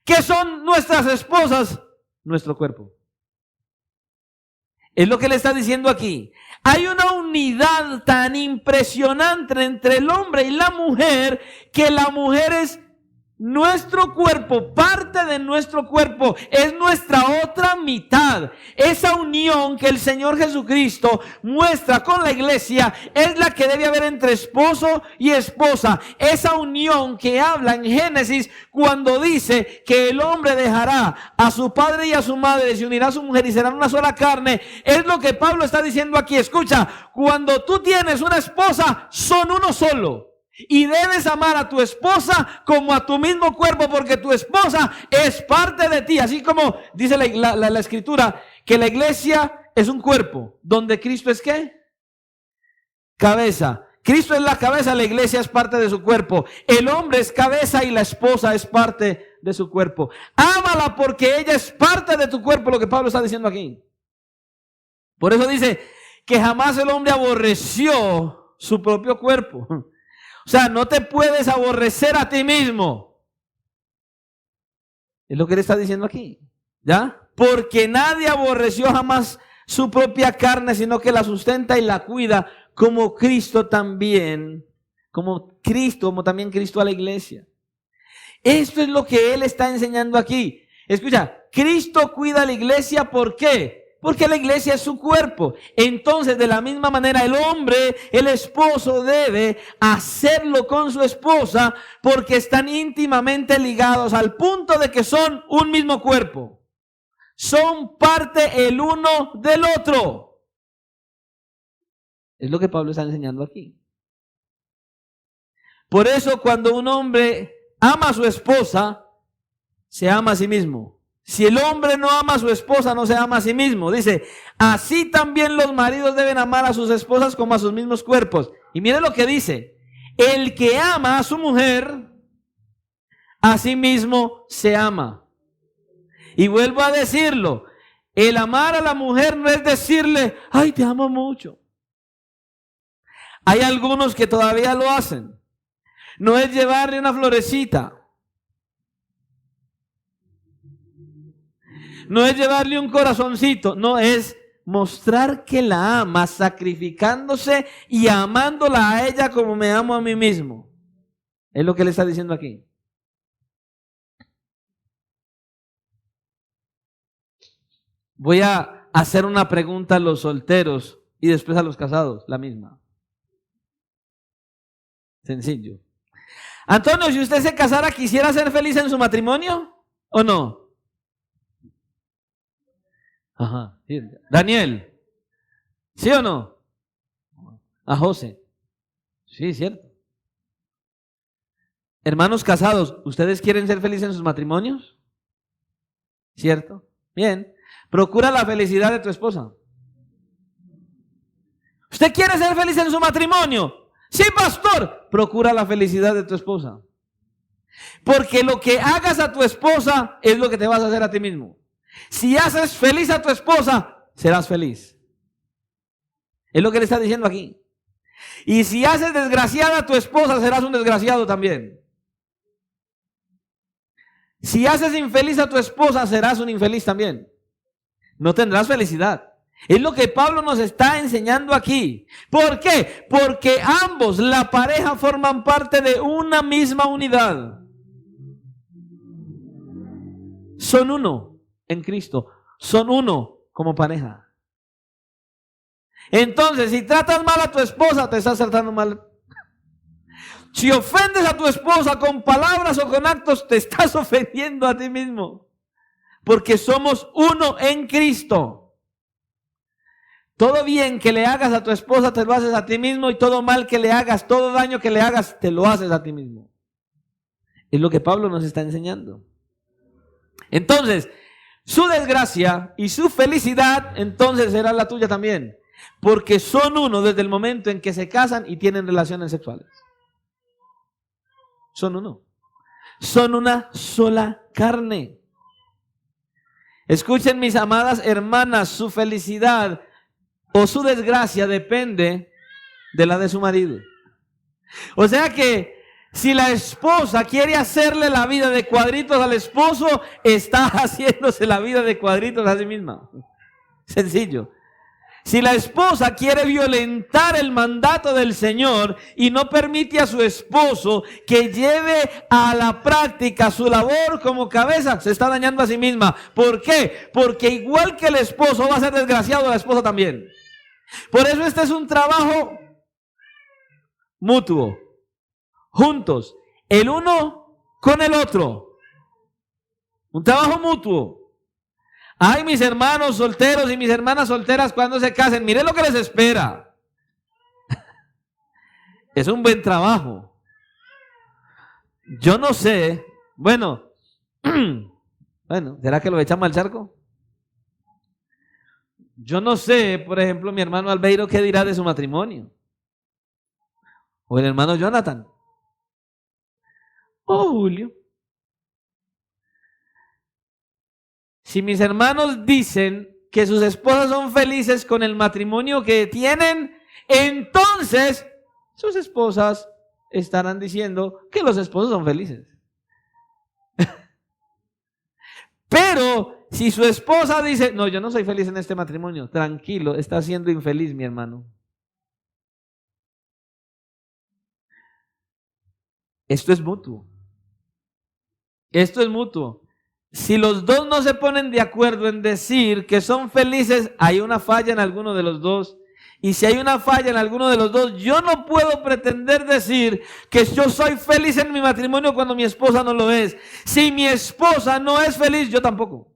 ¿Qué son nuestras esposas? Nuestro cuerpo. Es lo que le está diciendo aquí. Hay una unidad tan impresionante entre el hombre y la mujer, que la mujer es nuestro cuerpo, parte de nuestro cuerpo, es nuestra otra mitad. Esa unión que el Señor Jesucristo muestra con la iglesia es la que debe haber entre esposo y esposa. Esa unión que habla en Génesis cuando dice que el hombre dejará a su padre y a su madre, se unirá a su mujer y serán una sola carne. Es lo que Pablo está diciendo aquí. Escucha, cuando tú tienes una esposa, son uno solo. Y debes amar a tu esposa como a tu mismo cuerpo, porque tu esposa es parte de ti. Así como dice la escritura, que la iglesia es un cuerpo, donde Cristo es ¿qué? Cabeza. Cristo es la cabeza, la iglesia es parte de su cuerpo. El hombre es cabeza y la esposa es parte de su cuerpo. Ámala porque ella es parte de tu cuerpo, lo que Pablo está diciendo aquí. Por eso dice que jamás el hombre aborreció su propio cuerpo. O sea, no te puedes aborrecer a ti mismo. Es lo que él está diciendo aquí. ¿Ya? Porque nadie aborreció jamás su propia carne, sino que la sustenta y la cuida, como Cristo también, como también Cristo a la iglesia. Esto es lo que él está enseñando aquí. Escucha, Cristo cuida a la iglesia, ¿por qué? Porque la iglesia es su cuerpo. Entonces, de la misma manera, el hombre, el esposo, debe hacerlo con su esposa, porque están íntimamente ligados al punto de que son un mismo cuerpo. Son parte el uno del otro. Es lo que Pablo está enseñando aquí. Por eso, cuando un hombre ama a su esposa, se ama a sí mismo. Si el hombre no ama a su esposa, no se ama a sí mismo. Dice, así también los maridos deben amar a sus esposas como a sus mismos cuerpos. Y mire lo que dice, el que ama a su mujer, a sí mismo se ama. Y vuelvo a decirlo, el amar a la mujer no es decirle, ay, te amo mucho. Hay algunos que todavía lo hacen. No es llevarle una florecita. No es llevarle un corazoncito, no, es mostrar que la ama, sacrificándose y amándola a ella como me amo a mí mismo. Es lo que le está diciendo aquí. Voy a hacer una pregunta a los solteros y después a los casados, la misma. Sencillo. Antonio, si usted se casara, ¿quisiera ser feliz en su matrimonio o no? Ajá. Daniel, ¿sí o no? A José. Sí, cierto. Hermanos casados, ¿ustedes quieren ser felices en sus matrimonios? ¿Cierto? Bien. Procura la felicidad de tu esposa. ¿Usted quiere ser feliz en su matrimonio? Sí, pastor. Procura la felicidad de tu esposa. Porque lo que hagas a tu esposa es lo que te vas a hacer a ti mismo. Si haces feliz a tu esposa, serás feliz. Es lo que le está diciendo aquí. Y si haces desgraciada a tu esposa, serás un desgraciado también. Si haces infeliz a tu esposa, serás un infeliz también. No tendrás felicidad. Es lo que Pablo nos está enseñando aquí. ¿Por qué? Porque ambos, la pareja, forman parte de una misma unidad. Son uno en Cristo. Son uno como pareja. Entonces, si tratas mal a tu esposa, te estás tratando mal. Si ofendes a tu esposa con palabras o con actos, te estás ofendiendo a ti mismo. Porque somos uno en Cristo. Todo bien que le hagas a tu esposa, te lo haces a ti mismo. Y todo mal que le hagas, todo daño que le hagas, te lo haces a ti mismo. Es lo que Pablo nos está enseñando. Entonces, su desgracia y su felicidad, entonces será la tuya también. Porque son uno desde el momento en que se casan y tienen relaciones sexuales. Son uno. Son una sola carne. Escuchen, mis amadas hermanas, su felicidad o su desgracia depende de la de su marido. O sea que si la esposa quiere hacerle la vida de cuadritos al esposo, está haciéndose la vida de cuadritos a sí misma. Sencillo. Si la esposa quiere violentar el mandato del Señor y no permite a su esposo que lleve a la práctica su labor como cabeza, se está dañando a sí misma. ¿Por qué? Porque igual que el esposo va a ser desgraciado, la esposa también. Por eso este es un trabajo mutuo, juntos, el uno con el otro. Un trabajo mutuo. Ay, mis hermanos solteros y mis hermanas solteras cuando se casen, miren lo que les espera. Es un buen trabajo. Yo no sé, bueno, ¿será que lo echamos al charco? Yo no sé, por ejemplo, mi hermano Albeiro, ¿qué dirá de su matrimonio? O el hermano Jonathan. O Julio. Si mis hermanos dicen que sus esposas son felices con el matrimonio que tienen, entonces sus esposas estarán diciendo que los esposos son felices. Pero si su esposa dice, no, yo no soy feliz en este matrimonio, tranquilo, está siendo infeliz mi hermano. Esto es mutuo. Esto es mutuo. Si los dos no se ponen de acuerdo en decir que son felices, hay una falla en alguno de los dos. Y si hay una falla en alguno de los dos, yo no puedo pretender decir que yo soy feliz en mi matrimonio cuando mi esposa no lo es. Si mi esposa no es feliz, yo tampoco.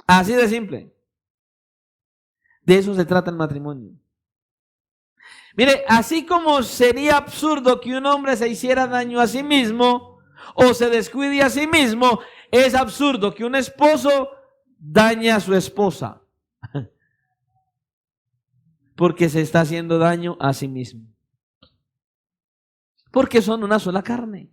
Así de simple. De eso se trata el matrimonio. Mire, así como sería absurdo que un hombre se hiciera daño a sí mismo o se descuide a sí mismo, es absurdo que un esposo dañe a su esposa. Porque se está haciendo daño a sí mismo. Porque son una sola carne.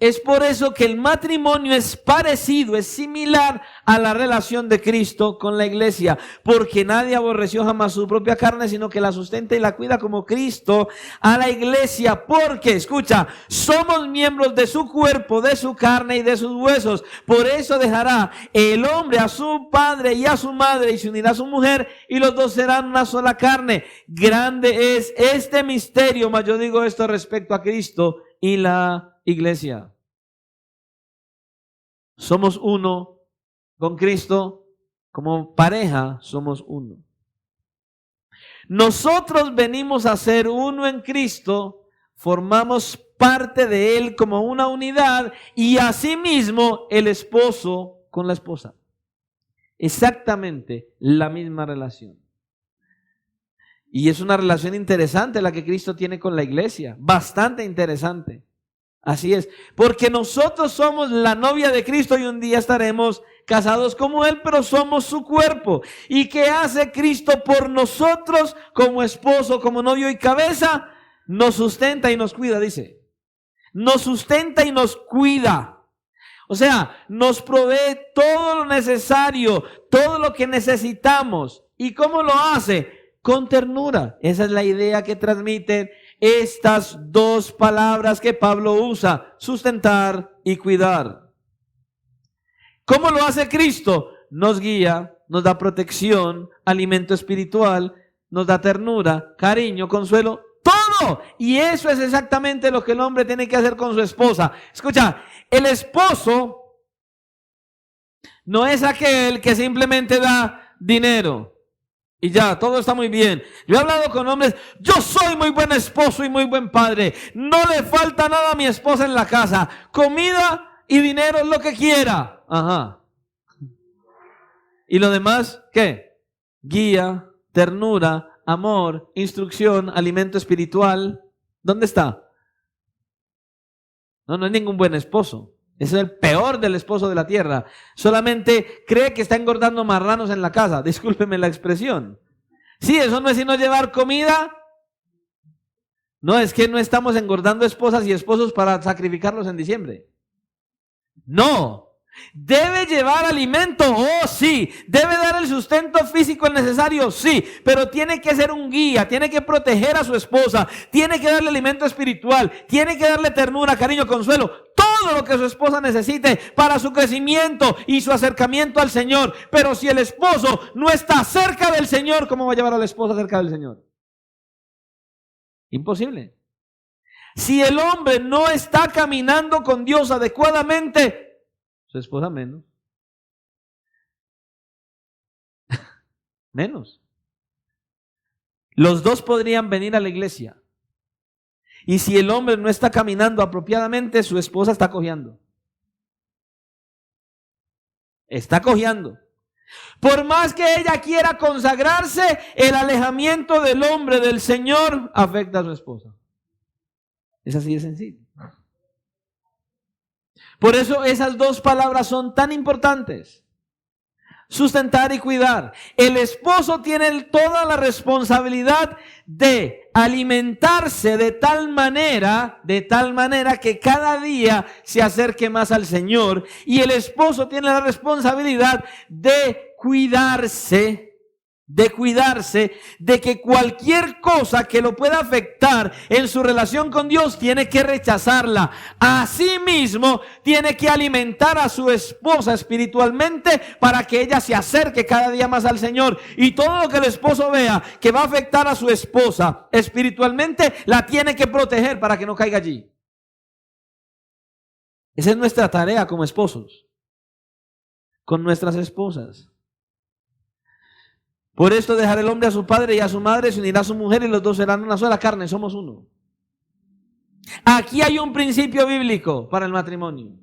Es por eso que el matrimonio es parecido, es similar a la relación de Cristo con la iglesia, porque nadie aborreció jamás su propia carne, sino que la sustenta y la cuida como Cristo a la iglesia, porque, escucha, somos miembros de su cuerpo, de su carne y de sus huesos. Por eso dejará el hombre a su padre y a su madre y se unirá a su mujer y los dos serán una sola carne. Grande es este misterio, mas yo digo esto respecto a Cristo y la iglesia. Somos uno con Cristo, como pareja somos uno. Nosotros venimos a ser uno en Cristo, formamos parte de Él como una unidad y asimismo el esposo con la esposa. Exactamente la misma relación. Y es una relación interesante la que Cristo tiene con la iglesia, bastante interesante. Así es, porque nosotros somos la novia de Cristo y un día estaremos casados como Él, pero somos su cuerpo. ¿Y qué hace Cristo por nosotros como esposo, como novio y cabeza? Nos sustenta y nos cuida, dice. Nos sustenta y nos cuida. O sea, nos provee todo lo necesario, todo lo que necesitamos. ¿Y cómo lo hace? Con ternura. Esa es la idea que transmiten estas dos palabras que Pablo usa, sustentar y cuidar. ¿Cómo lo hace Cristo? Nos guía, nos da protección, alimento espiritual, nos da ternura, cariño, consuelo, todo. Y eso es exactamente lo que el hombre tiene que hacer con su esposa. Escucha, el esposo no es aquel que simplemente da dinero. Y ya, todo está muy bien. Yo he hablado con hombres, yo soy muy buen esposo y muy buen padre. No le falta nada a mi esposa en la casa. Comida y dinero es lo que quiera. Ajá. ¿Y lo demás qué? Guía, ternura, amor, instrucción, alimento espiritual. ¿Dónde está? No, no es ningún buen esposo. Es el peor del esposo de la tierra. Solamente cree que está engordando marranos en la casa. Discúlpeme la expresión. Sí, eso no es sino llevar comida. No, es que no estamos engordando esposas y esposos para sacrificarlos en diciembre. No. ¿Debe llevar alimento? Oh, sí. ¿Debe dar el sustento físico necesario? Sí. Pero tiene que ser un guía, tiene que proteger a su esposa, tiene que darle alimento espiritual, tiene que darle ternura, cariño, consuelo, todo lo que su esposa necesite para su crecimiento y su acercamiento al Señor. Pero si el esposo no está cerca del Señor, ¿cómo va a llevar a la esposa cerca del Señor? Imposible. Si el hombre no está caminando con Dios adecuadamente, su esposa menos. Menos. Los dos podrían venir a la iglesia. Y si el hombre no está caminando apropiadamente, su esposa está cojeando. Está cojeando. Por más que ella quiera consagrarse, el alejamiento del hombre del Señor afecta a su esposa. Es así de sencillo. Por eso esas dos palabras son tan importantes. Sustentar y cuidar. El esposo tiene toda la responsabilidad de alimentarse de tal manera que cada día se acerque más al Señor. Y el esposo tiene la responsabilidad de cuidarse, de que cualquier cosa que lo pueda afectar en su relación con Dios tiene que rechazarla. Asimismo, tiene que alimentar a su esposa espiritualmente para que ella se acerque cada día más al Señor. Y todo lo que el esposo vea que va a afectar a su esposa espiritualmente, la tiene que proteger para que no caiga allí. Esa es nuestra tarea como esposos, con nuestras esposas. Por esto dejará el hombre a su padre y a su madre, se unirá a su mujer y los dos serán una sola carne, somos uno. Aquí hay un principio bíblico para el matrimonio.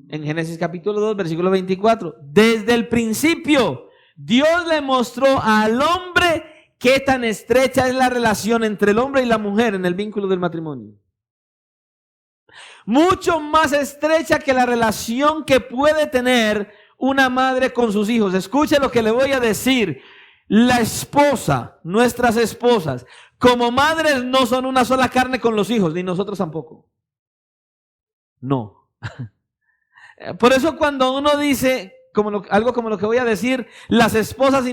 En Génesis capítulo 2, versículo 24. Desde el principio, Dios le mostró al hombre qué tan estrecha es la relación entre el hombre y la mujer en el vínculo del matrimonio. Mucho más estrecha que la relación que puede tener una madre con sus hijos. Escuche lo que le voy a decir. La esposa, nuestras esposas, como madres no son una sola carne con los hijos, ni nosotros tampoco. No. Por eso cuando uno dice algo como lo que voy a decir, las esposas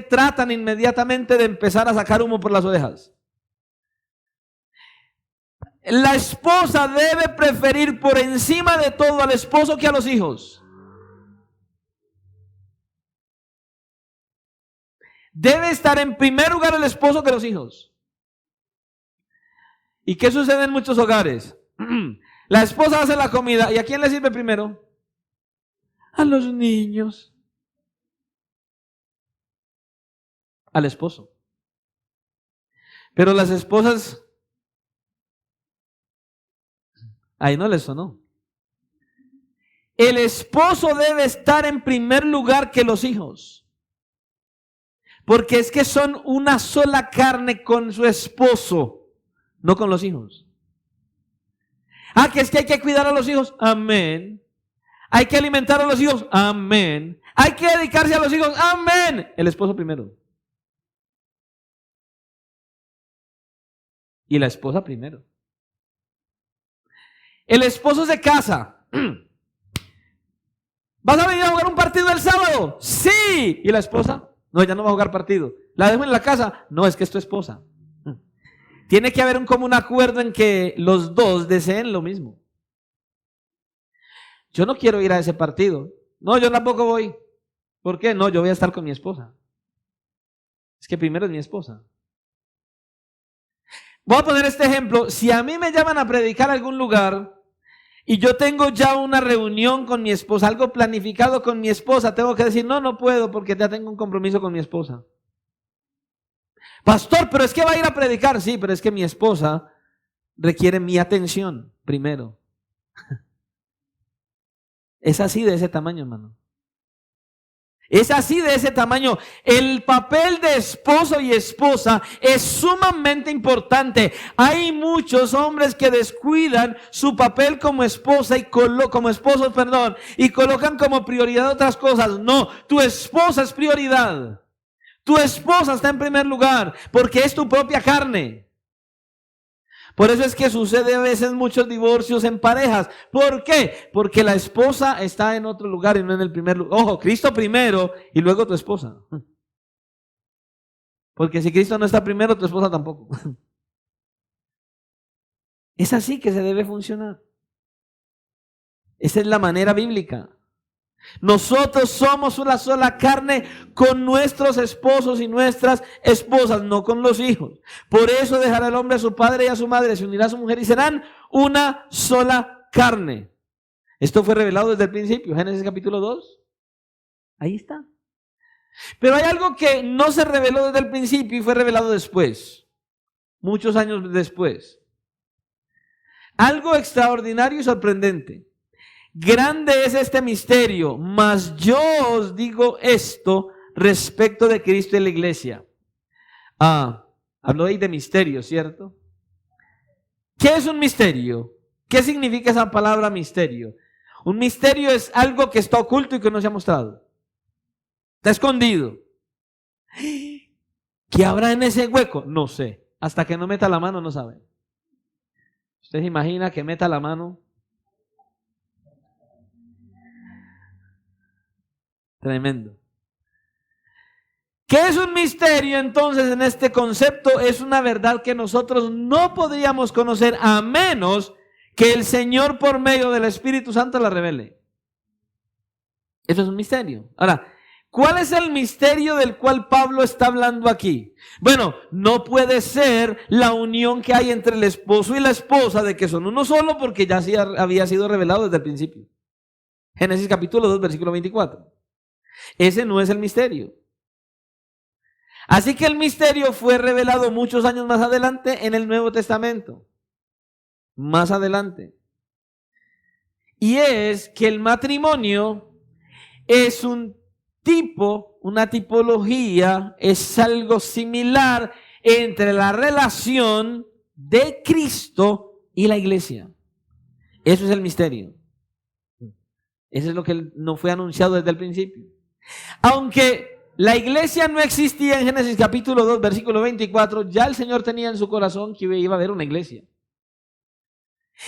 tratan inmediatamente de empezar a sacar humo por las orejas. La esposa debe preferir por encima de todo al esposo que a los hijos. Debe estar en primer lugar el esposo que los hijos. ¿Y qué sucede en muchos hogares? La esposa hace la comida, ¿y a quién le sirve primero? A los niños. Al esposo. Pero las esposas, ahí no les sonó. El esposo debe estar en primer lugar que los hijos. Porque es que son una sola carne con su esposo, no con los hijos. Que es que hay que cuidar a los hijos. Amén. Hay que alimentar a los hijos. Amén. Hay que dedicarse a los hijos. Amén. El esposo primero. Y la esposa primero. El esposo se casa. ¿Vas a venir a jugar un partido el sábado? Sí. ¿Y la esposa? No, ella no va a jugar partido. ¿La dejo en la casa? No, es que es tu esposa. Tiene que haber un común acuerdo en que los dos deseen lo mismo. Yo no quiero ir a ese partido. No, yo tampoco voy. ¿Por qué? No, yo voy a estar con mi esposa. Es que primero es mi esposa. Voy a poner este ejemplo. Si a mí me llaman a predicar a algún lugar y yo tengo ya una reunión con mi esposa, algo planificado con mi esposa, tengo que decir, no puedo porque ya tengo un compromiso con mi esposa. Pastor, pero es que va a ir a predicar. Sí, pero es que mi esposa requiere mi atención primero. Es así de ese tamaño, hermano. Es así, de ese tamaño. El papel de esposo y esposa es sumamente importante. Hay muchos hombres que descuidan su papel como esposa y como esposos, y colocan como prioridad otras cosas. No, tu esposa es prioridad. Tu esposa está en primer lugar porque es tu propia carne. Por eso es que sucede a veces muchos divorcios en parejas. ¿Por qué? Porque la esposa está en otro lugar y no en el primer lugar. Ojo, Cristo primero y luego tu esposa. Porque si Cristo no está primero, tu esposa tampoco. Es así que se debe funcionar. Esa es la manera bíblica. Nosotros somos una sola carne con nuestros esposos y nuestras esposas, no con los hijos. Por eso dejará el hombre a su padre y a su madre, se unirá a su mujer y serán una sola carne. Esto fue revelado desde el principio, Génesis capítulo 2. Ahí está. Pero hay algo que no se reveló desde el principio y fue revelado después, muchos años después. Algo extraordinario y sorprendente. Grande es este misterio, mas yo os digo esto respecto de Cristo y la iglesia. Habló ahí de misterio, ¿cierto? ¿Qué es un misterio? ¿Qué significa esa palabra misterio? Un misterio es algo que está oculto y que no se ha mostrado. Está escondido. ¿Qué habrá en ese hueco? No sé. Hasta que no meta la mano no sabe. ¿Usted se imagina que meta la mano? Tremendo. ¿Qué es un misterio entonces en este concepto? Es una verdad que nosotros no podríamos conocer a menos que el Señor por medio del Espíritu Santo la revele. Eso es un misterio. Ahora, ¿cuál es el misterio del cual Pablo está hablando aquí? Bueno, no puede ser la unión que hay entre el esposo y la esposa de que son uno solo porque ya había sido revelado desde el principio. Génesis capítulo 2, versículo 24. Ese no es el misterio. Así que el misterio fue revelado muchos años más adelante en el Nuevo Testamento. Más adelante. Y es que el matrimonio es un tipo, una tipología, es algo similar entre la relación de Cristo y la iglesia. Eso es el misterio. Eso es lo que no fue anunciado desde el principio. Aunque la iglesia no existía en Génesis capítulo 2, versículo 24, ya el Señor tenía en su corazón que iba a haber una iglesia.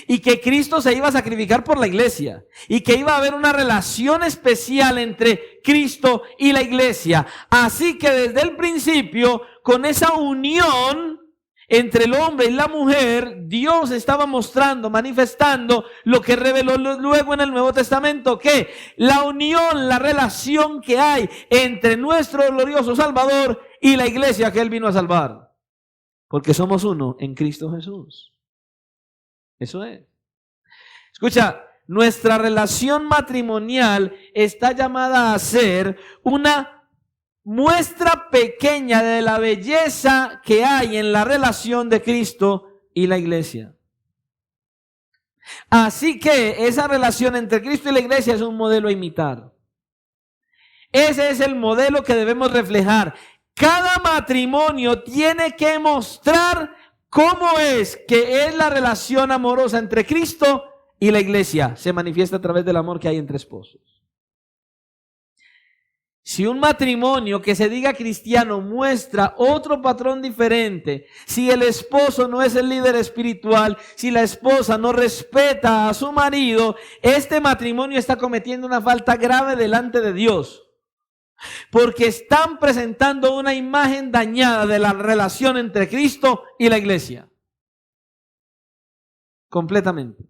Y que Cristo se iba a sacrificar por la iglesia. Y que iba a haber una relación especial entre Cristo y la iglesia. Así que desde el principio, con esa unión entre el hombre y la mujer, Dios estaba mostrando, manifestando lo que reveló luego en el Nuevo Testamento, que la unión, la relación que hay entre nuestro glorioso Salvador y la iglesia que Él vino a salvar. Porque somos uno en Cristo Jesús. Eso es. Escucha, nuestra relación matrimonial está llamada a ser una muestra pequeña de la belleza que hay en la relación de Cristo y la iglesia. Así que esa relación entre Cristo y la iglesia es un modelo a imitar. Ese es el modelo que debemos reflejar. Cada matrimonio tiene que mostrar cómo es que es la relación amorosa entre Cristo y la iglesia. Se manifiesta a través del amor que hay entre esposos. Si un matrimonio que se diga cristiano muestra otro patrón diferente, si el esposo no es el líder espiritual, si la esposa no respeta a su marido, este matrimonio está cometiendo una falta grave delante de Dios. Porque están presentando una imagen dañada de la relación entre Cristo y la iglesia. Completamente.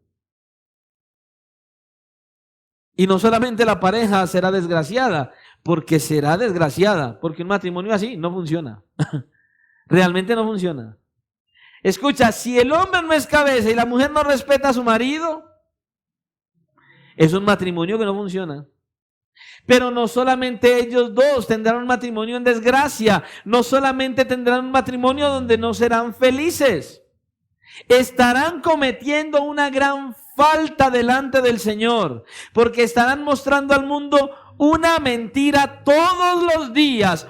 Y no solamente la pareja será desgraciada, porque será desgraciada, porque un matrimonio así no funciona. Realmente no funciona. Escucha, si el hombre no es cabeza y la mujer no respeta a su marido, es un matrimonio que no funciona. Pero no solamente ellos dos tendrán un matrimonio en desgracia, no solamente tendrán un matrimonio donde no serán felices, estarán cometiendo una gran falta delante del Señor, porque estarán mostrando al mundo una mentira todos los días,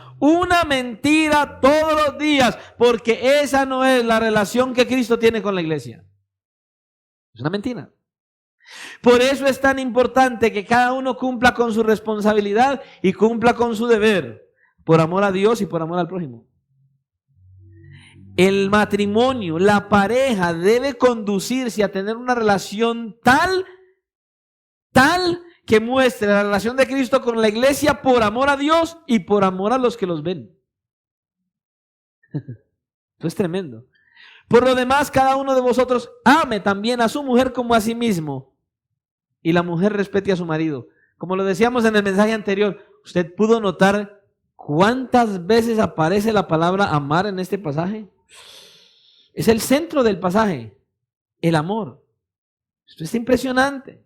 porque esa no es la relación que Cristo tiene con la iglesia. Es una mentira. Por eso es tan importante que cada uno cumpla con su responsabilidad y cumpla con su deber, por amor a Dios y por amor al prójimo. El matrimonio, la pareja debe conducirse a tener una relación tal que muestre la relación de Cristo con la iglesia por amor a Dios y por amor a los que los ven. Esto es tremendo. Por lo demás, cada uno de vosotros ame también a su mujer como a sí mismo, y la mujer respete a su marido. Como lo decíamos en el mensaje anterior, ¿usted pudo notar cuántas veces aparece la palabra amar en este pasaje? Es el centro del pasaje, el amor. Esto es impresionante.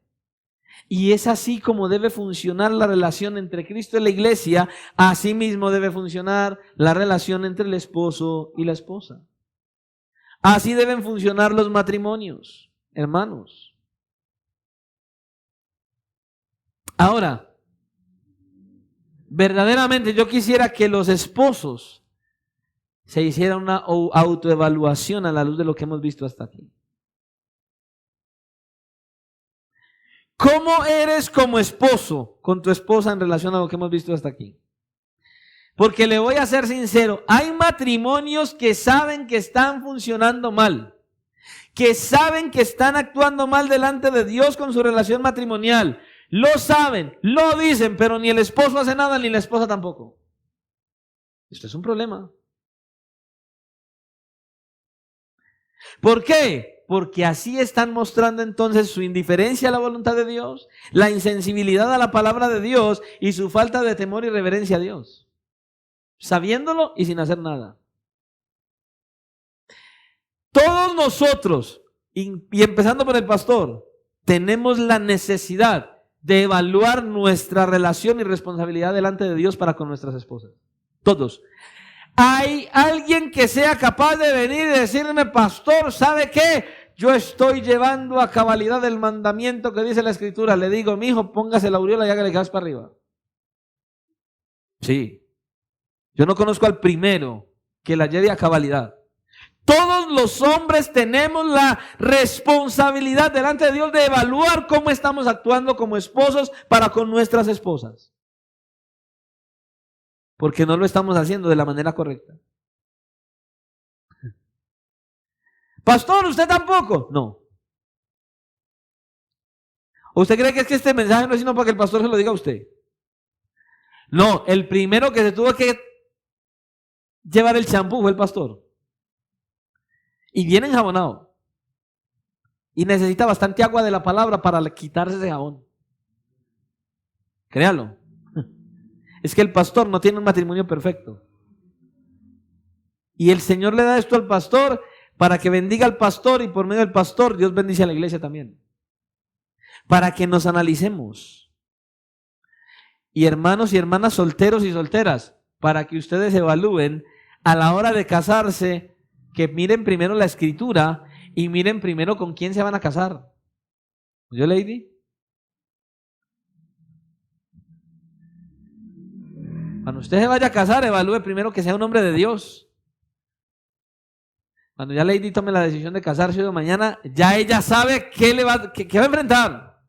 Y es así como debe funcionar la relación entre Cristo y la iglesia. Así mismo debe funcionar la relación entre el esposo y la esposa. Así deben funcionar los matrimonios, hermanos. Ahora, verdaderamente yo quisiera que los esposos se hicieran una autoevaluación a la luz de lo que hemos visto hasta aquí. ¿Cómo eres como esposo con tu esposa en relación a lo que hemos visto hasta aquí? Porque le voy a ser sincero, hay matrimonios que saben que están funcionando mal, que saben que están actuando mal delante de Dios con su relación matrimonial. Lo saben, lo dicen, pero ni el esposo hace nada, ni la esposa tampoco. Esto es un problema. ¿Por qué? Porque así están mostrando entonces su indiferencia a la voluntad de Dios, la insensibilidad a la palabra de Dios y su falta de temor y reverencia a Dios. Sabiéndolo y sin hacer nada. Todos nosotros, y empezando por el pastor, tenemos la necesidad de evaluar nuestra relación y responsabilidad delante de Dios para con nuestras esposas. Todos. ¿Hay alguien que sea capaz de venir y decirme, pastor, ¿sabe qué? Yo estoy llevando a cabalidad el mandamiento que dice la Escritura. Le digo, mi hijo, póngase la aureola y hágale gas para arriba. Sí. Yo no conozco al primero que la lleve a cabalidad. Todos los hombres tenemos la responsabilidad delante de Dios de evaluar cómo estamos actuando como esposos para con nuestras esposas. Porque no lo estamos haciendo de la manera correcta. Pastor, ¿usted tampoco? No. ¿Usted cree que es que este mensaje no es sino para que el pastor se lo diga a usted? No, el primero que se tuvo que llevar el champú fue el pastor. Y viene enjabonado. Y necesita bastante agua de la palabra para quitarse ese jabón. Créalo. Es que el pastor no tiene un matrimonio perfecto. Y el Señor le da esto al pastor para que bendiga al pastor, y por medio del pastor Dios bendice a la iglesia también. Para que nos analicemos. Y hermanos y hermanas solteros y solteras, para que ustedes evalúen a la hora de casarse, que miren primero la Escritura y miren primero con quién se van a casar. ¿Yo, Lady? Cuando usted se vaya a casar, evalúe primero que sea un hombre de Dios. Cuando ya Lady tome la decisión de casarse hoy o mañana, ya ella sabe qué va a enfrentar.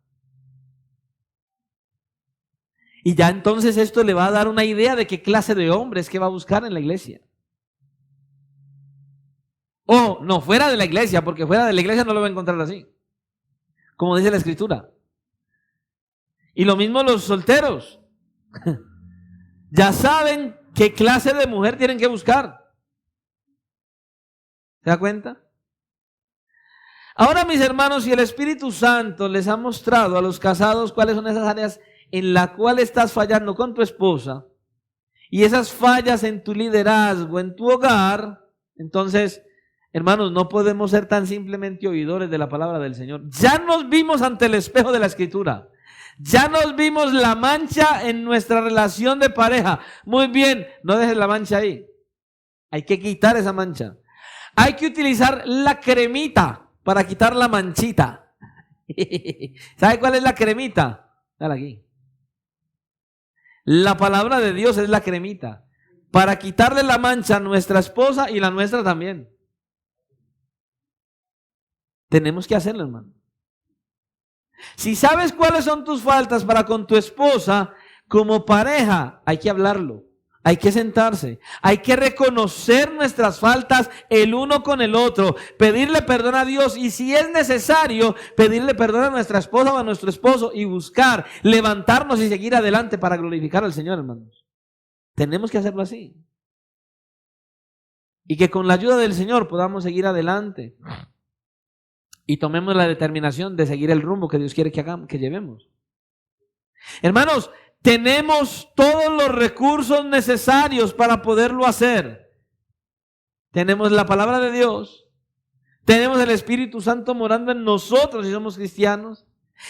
Y ya entonces esto le va a dar una idea de qué clase de hombres que va a buscar en la iglesia. O no, fuera de la iglesia, porque fuera de la iglesia no lo va a encontrar así, como dice la Escritura. Y lo mismo los solteros. Ya saben qué clase de mujer tienen que buscar. ¿Se da cuenta? Ahora, mis hermanos, si el Espíritu Santo les ha mostrado a los casados cuáles son esas áreas en las cuales estás fallando con tu esposa, y esas fallas en tu liderazgo, en tu hogar, entonces, hermanos, no podemos ser tan simplemente oidores de la palabra del Señor. Ya nos vimos ante el espejo de la Escritura. Ya nos vimos la mancha en nuestra relación de pareja. Muy bien, no dejes la mancha ahí. Hay que quitar esa mancha. Hay que utilizar la cremita para quitar la manchita. ¿Sabe cuál es la cremita? Dale aquí. La palabra de Dios es la cremita. Para quitarle la mancha a nuestra esposa y la nuestra también. Tenemos que hacerlo, hermano. Si sabes cuáles son tus faltas para con tu esposa, como pareja, hay que hablarlo. Hay que sentarse, hay que reconocer nuestras faltas el uno con el otro, pedirle perdón a Dios y si es necesario, pedirle perdón a nuestra esposa o a nuestro esposo y buscar, levantarnos y seguir adelante para glorificar al Señor, hermanos. Tenemos que hacerlo así. Y que con la ayuda del Señor podamos seguir adelante y tomemos la determinación de seguir el rumbo que Dios quiere que hagamos, que llevemos. Hermanos, tenemos todos los recursos necesarios para poderlo hacer. Tenemos la palabra de Dios, tenemos el Espíritu Santo morando en nosotros si somos cristianos,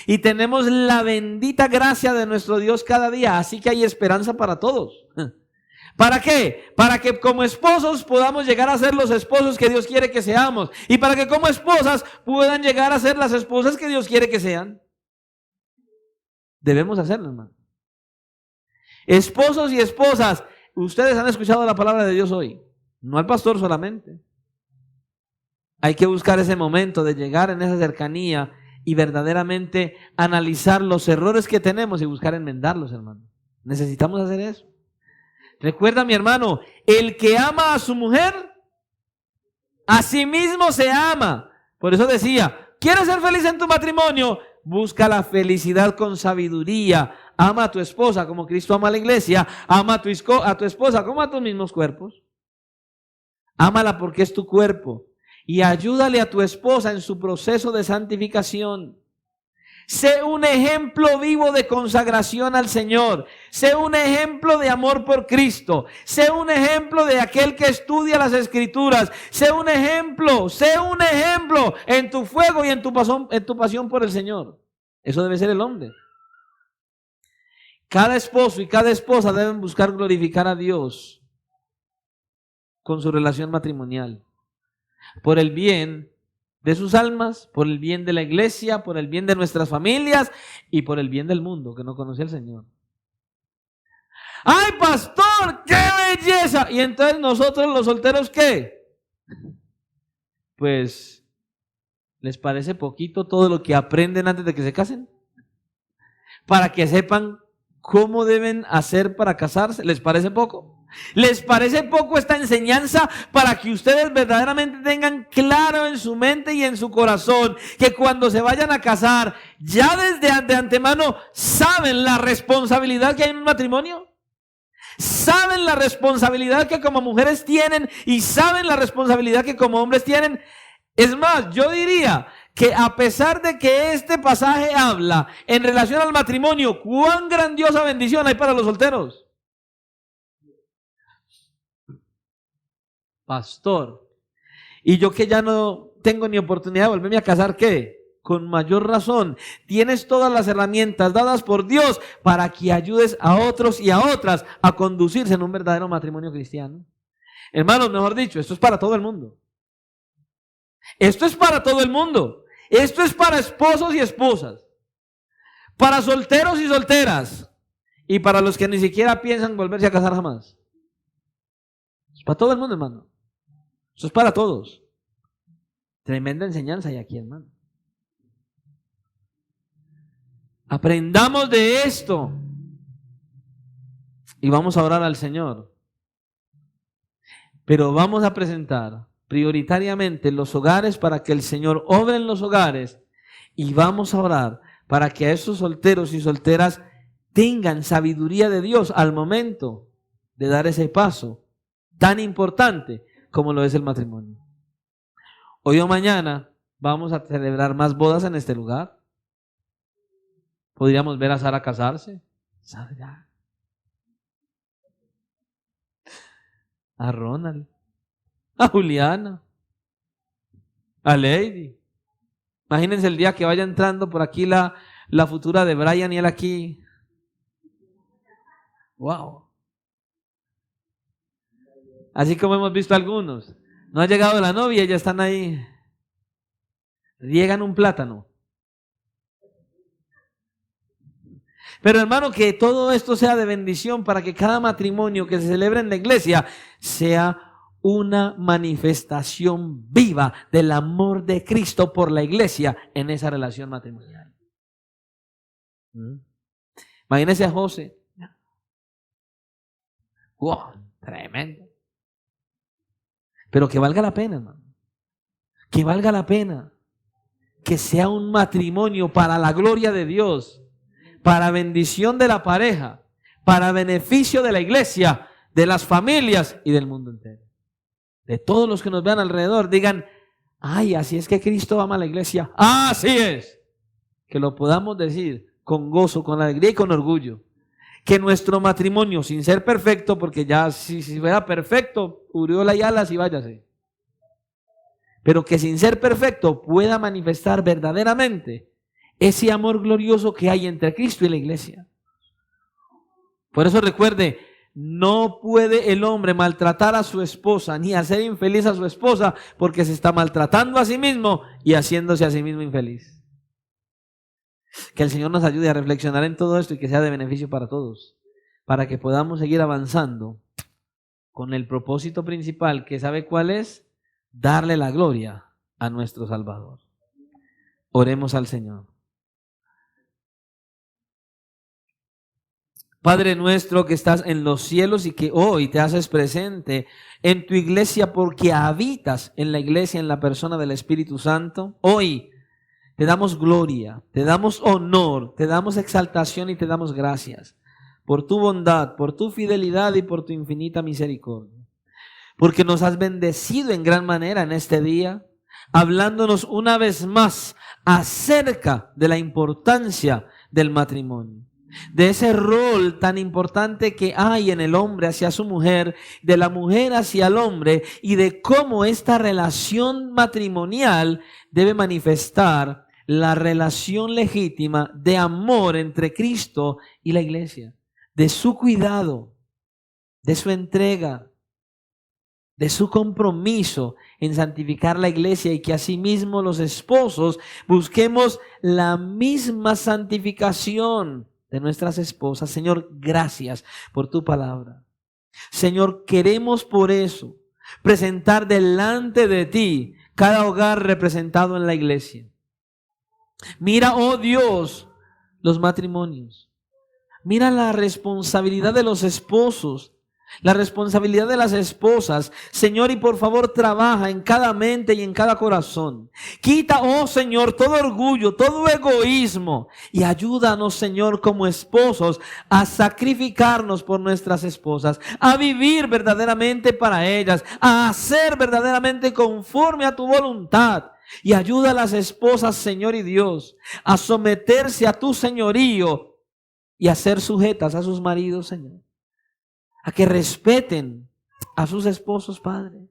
y tenemos la bendita gracia de nuestro Dios cada día, así que hay esperanza para todos. ¿Para qué? Para que como esposos podamos llegar a ser los esposos que Dios quiere que seamos, y para que como esposas puedan llegar a ser las esposas que Dios quiere que sean. Debemos hacerlo, hermano. Esposos y esposas, ustedes han escuchado la palabra de Dios hoy, no al pastor solamente. Hay que buscar ese momento de llegar en esa cercanía y verdaderamente analizar los errores que tenemos y buscar enmendarlos, hermano. Necesitamos hacer eso. Recuerda, mi hermano, el que ama a su mujer, a sí mismo se ama. Por eso decía, ¿quieres ser feliz en tu matrimonio? Busca la felicidad con sabiduría. Ama a tu esposa como Cristo ama a la iglesia. Ama a tu esposa como a tus mismos cuerpos. Ámala porque es tu cuerpo. Y ayúdale a tu esposa en su proceso de santificación. Sé un ejemplo vivo de consagración al Señor. Sé un ejemplo de amor por Cristo. Sé un ejemplo de aquel que estudia las Escrituras. Sé un ejemplo en tu fuego y en tu pasión por el Señor. Eso debe ser el hombre. Cada esposo y cada esposa deben buscar glorificar a Dios con su relación matrimonial. Por el bien de sus almas, por el bien de la iglesia, por el bien de nuestras familias y por el bien del mundo que no conoce al Señor. ¡Ay, pastor! ¡Qué belleza! Y entonces nosotros los solteros, ¿qué? Pues, ¿les parece poquito todo lo que aprenden antes de que se casen? Para que sepan cómo deben hacer para casarse. ¿Les parece poco? ¿Les parece poco esta enseñanza para que ustedes verdaderamente tengan claro en su mente y en su corazón que cuando se vayan a casar, ya desde de antemano saben la responsabilidad que hay en un matrimonio? ¿Saben la responsabilidad que como mujeres tienen y saben la responsabilidad que como hombres tienen? Es más, yo diría que a pesar de que este pasaje habla en relación al matrimonio, cuán grandiosa bendición hay para los solteros. Pastor, y yo que ya no tengo ni oportunidad de volverme a casar, ¿qué? Con mayor razón, tienes todas las herramientas dadas por Dios para que ayudes a otros y a otras a conducirse en un verdadero matrimonio cristiano. Hermanos, mejor dicho, esto es para todo el mundo. Esto es para todo el mundo. Esto es para esposos y esposas, para solteros y solteras, y para los que ni siquiera piensan volverse a casar jamás. Es para todo el mundo, hermano. Eso es para todos. Tremenda enseñanza hay aquí, hermano. Aprendamos de esto y vamos a orar al Señor. Pero vamos a presentar prioritariamente los hogares para que el Señor obre en los hogares y vamos a orar para que a esos solteros y solteras tengan sabiduría de Dios al momento de dar ese paso tan importante como lo es el matrimonio. Hoy o mañana vamos a celebrar más bodas en este lugar. Podríamos ver a Sara casarse, a Ronald, a Juliana, a Lady. Imagínense el día que vaya entrando por aquí la futura de Brian y él aquí. Wow. Así como hemos visto algunos. No ha llegado la novia y ya están ahí. Riegan un plátano. Pero hermano, que todo esto sea de bendición para que cada matrimonio que se celebre en la iglesia sea una manifestación viva del amor de Cristo por la iglesia en esa relación matrimonial. Imagínese a José. ¡Wow! Tremendo. Pero que valga la pena, hermano. Que valga la pena. Que sea un matrimonio para la gloria de Dios, para bendición de la pareja, para beneficio de la iglesia, de las familias y del mundo entero. De todos los que nos vean alrededor, digan, ay, así es que Cristo ama a la iglesia. Así es. Que lo podamos decir con gozo, con alegría y con orgullo. Que nuestro matrimonio, sin ser perfecto, porque ya si fuera perfecto, Uriola y alas y váyase. Pero que sin ser perfecto pueda manifestar verdaderamente ese amor glorioso que hay entre Cristo y la iglesia. Por eso recuerde, no puede el hombre maltratar a su esposa ni hacer infeliz a su esposa porque se está maltratando a sí mismo y haciéndose a sí mismo infeliz. Que el Señor nos ayude a reflexionar en todo esto y que sea de beneficio para todos, para que podamos seguir avanzando con el propósito principal, que ¿sabe cuál es? Darle la gloria a nuestro Salvador. Oremos al Señor. Padre nuestro que estás en los cielos y que hoy te haces presente en tu iglesia porque habitas en la iglesia en la persona del Espíritu Santo, hoy te damos gloria, te damos honor, te damos exaltación y te damos gracias por tu bondad, por tu fidelidad y por tu infinita misericordia. Porque nos has bendecido en gran manera en este día, hablándonos una vez más acerca de la importancia del matrimonio, de ese rol tan importante que hay en el hombre hacia su mujer, de la mujer hacia el hombre y de cómo esta relación matrimonial debe manifestar la relación legítima de amor entre Cristo y la iglesia, de su cuidado, de su entrega, de su compromiso en santificar la iglesia y que asimismo los esposos busquemos la misma santificación de nuestras esposas. Señor, gracias por tu palabra. Señor, queremos por eso presentar delante de ti cada hogar representado en la iglesia. Mira, oh Dios, los matrimonios. Mira la responsabilidad de los esposos, la responsabilidad de las esposas. Señor, y por favor trabaja en cada mente y en cada corazón. Quita, oh Señor, todo orgullo, todo egoísmo y ayúdanos, Señor, como esposos a sacrificarnos por nuestras esposas, a vivir verdaderamente para ellas, a hacer verdaderamente conforme a tu voluntad. Y ayuda a las esposas, Señor y Dios, a someterse a tu señorío y a ser sujetas a sus maridos, Señor. A que respeten a sus esposos, Padre.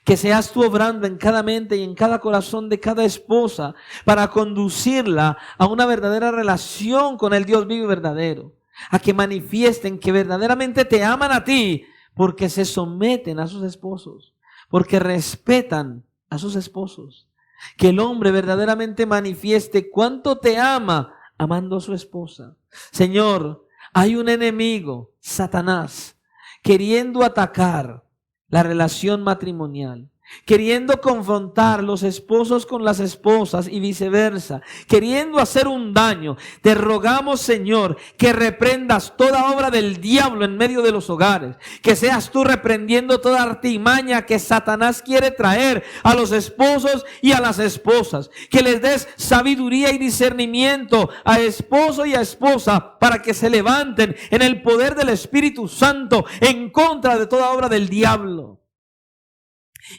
Que seas tú obrando en cada mente y en cada corazón de cada esposa para conducirla a una verdadera relación con el Dios vivo y verdadero. A que manifiesten que verdaderamente te aman a ti porque se someten a sus esposos, porque respetan a sus esposos. Que el hombre verdaderamente manifieste cuánto te ama amando a su esposa. Señor, hay un enemigo, Satanás, queriendo atacar la relación matrimonial, queriendo confrontar los esposos con las esposas y viceversa, queriendo hacer un daño. Te rogamos, Señor, que reprendas toda obra del diablo en medio de los hogares, que seas tú reprendiendo toda artimaña que Satanás quiere traer a los esposos y a las esposas, que les des sabiduría y discernimiento a esposo y a esposa para que se levanten en el poder del Espíritu Santo en contra de toda obra del diablo.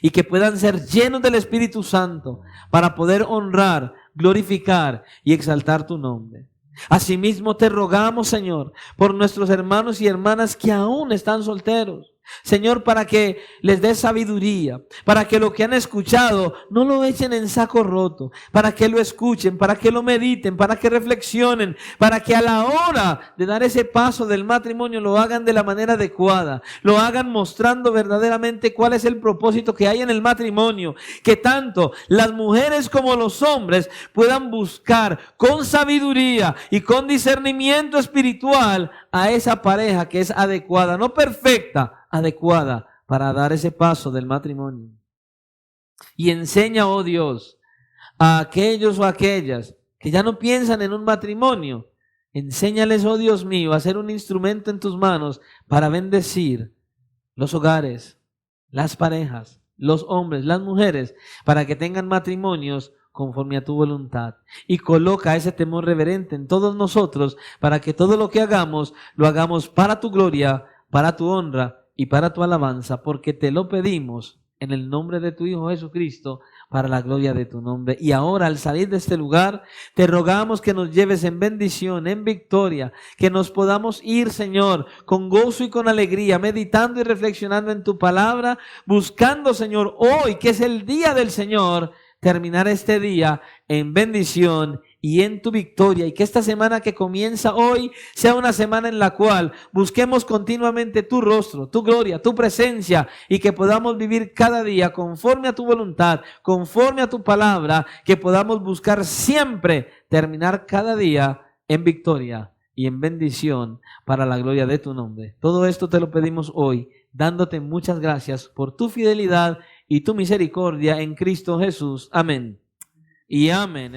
Y que puedan ser llenos del Espíritu Santo para poder honrar, glorificar y exaltar tu nombre. Asimismo te rogamos, Señor, por nuestros hermanos y hermanas que aún están solteros, Señor, para que les des sabiduría, para que lo que han escuchado no lo echen en saco roto, para que lo escuchen, para que lo mediten, para que reflexionen, para que a la hora de dar ese paso del matrimonio lo hagan de la manera adecuada, lo hagan mostrando verdaderamente cuál es el propósito que hay en el matrimonio, que tanto las mujeres como los hombres puedan buscar con sabiduría y con discernimiento espiritual a esa pareja que es adecuada, no perfecta, adecuada para dar ese paso del matrimonio. Y enseña, oh Dios, a aquellos o aquellas que ya no piensan en un matrimonio, enséñales, oh Dios mío, a ser un instrumento en tus manos para bendecir los hogares, las parejas, los hombres, las mujeres, para que tengan matrimonios conforme a tu voluntad. Y coloca ese temor reverente en todos nosotros para que todo lo que hagamos, lo hagamos para tu gloria, para tu honra y para tu alabanza, porque te lo pedimos en el nombre de tu Hijo Jesucristo, para la gloria de tu nombre. Y ahora, al salir de este lugar, te rogamos que nos lleves en bendición, en victoria, que nos podamos ir, Señor, con gozo y con alegría, meditando y reflexionando en tu palabra, buscando, Señor, hoy, que es el día del Señor, terminar este día en bendición y en tu victoria, y que esta semana que comienza hoy sea una semana en la cual busquemos continuamente tu rostro, tu gloria, tu presencia, y que podamos vivir cada día conforme a tu voluntad, conforme a tu palabra, que podamos buscar siempre terminar cada día en victoria y en bendición para la gloria de tu nombre. Todo esto te lo pedimos hoy, dándote muchas gracias por tu fidelidad y tu misericordia en Cristo Jesús. Amén y amén.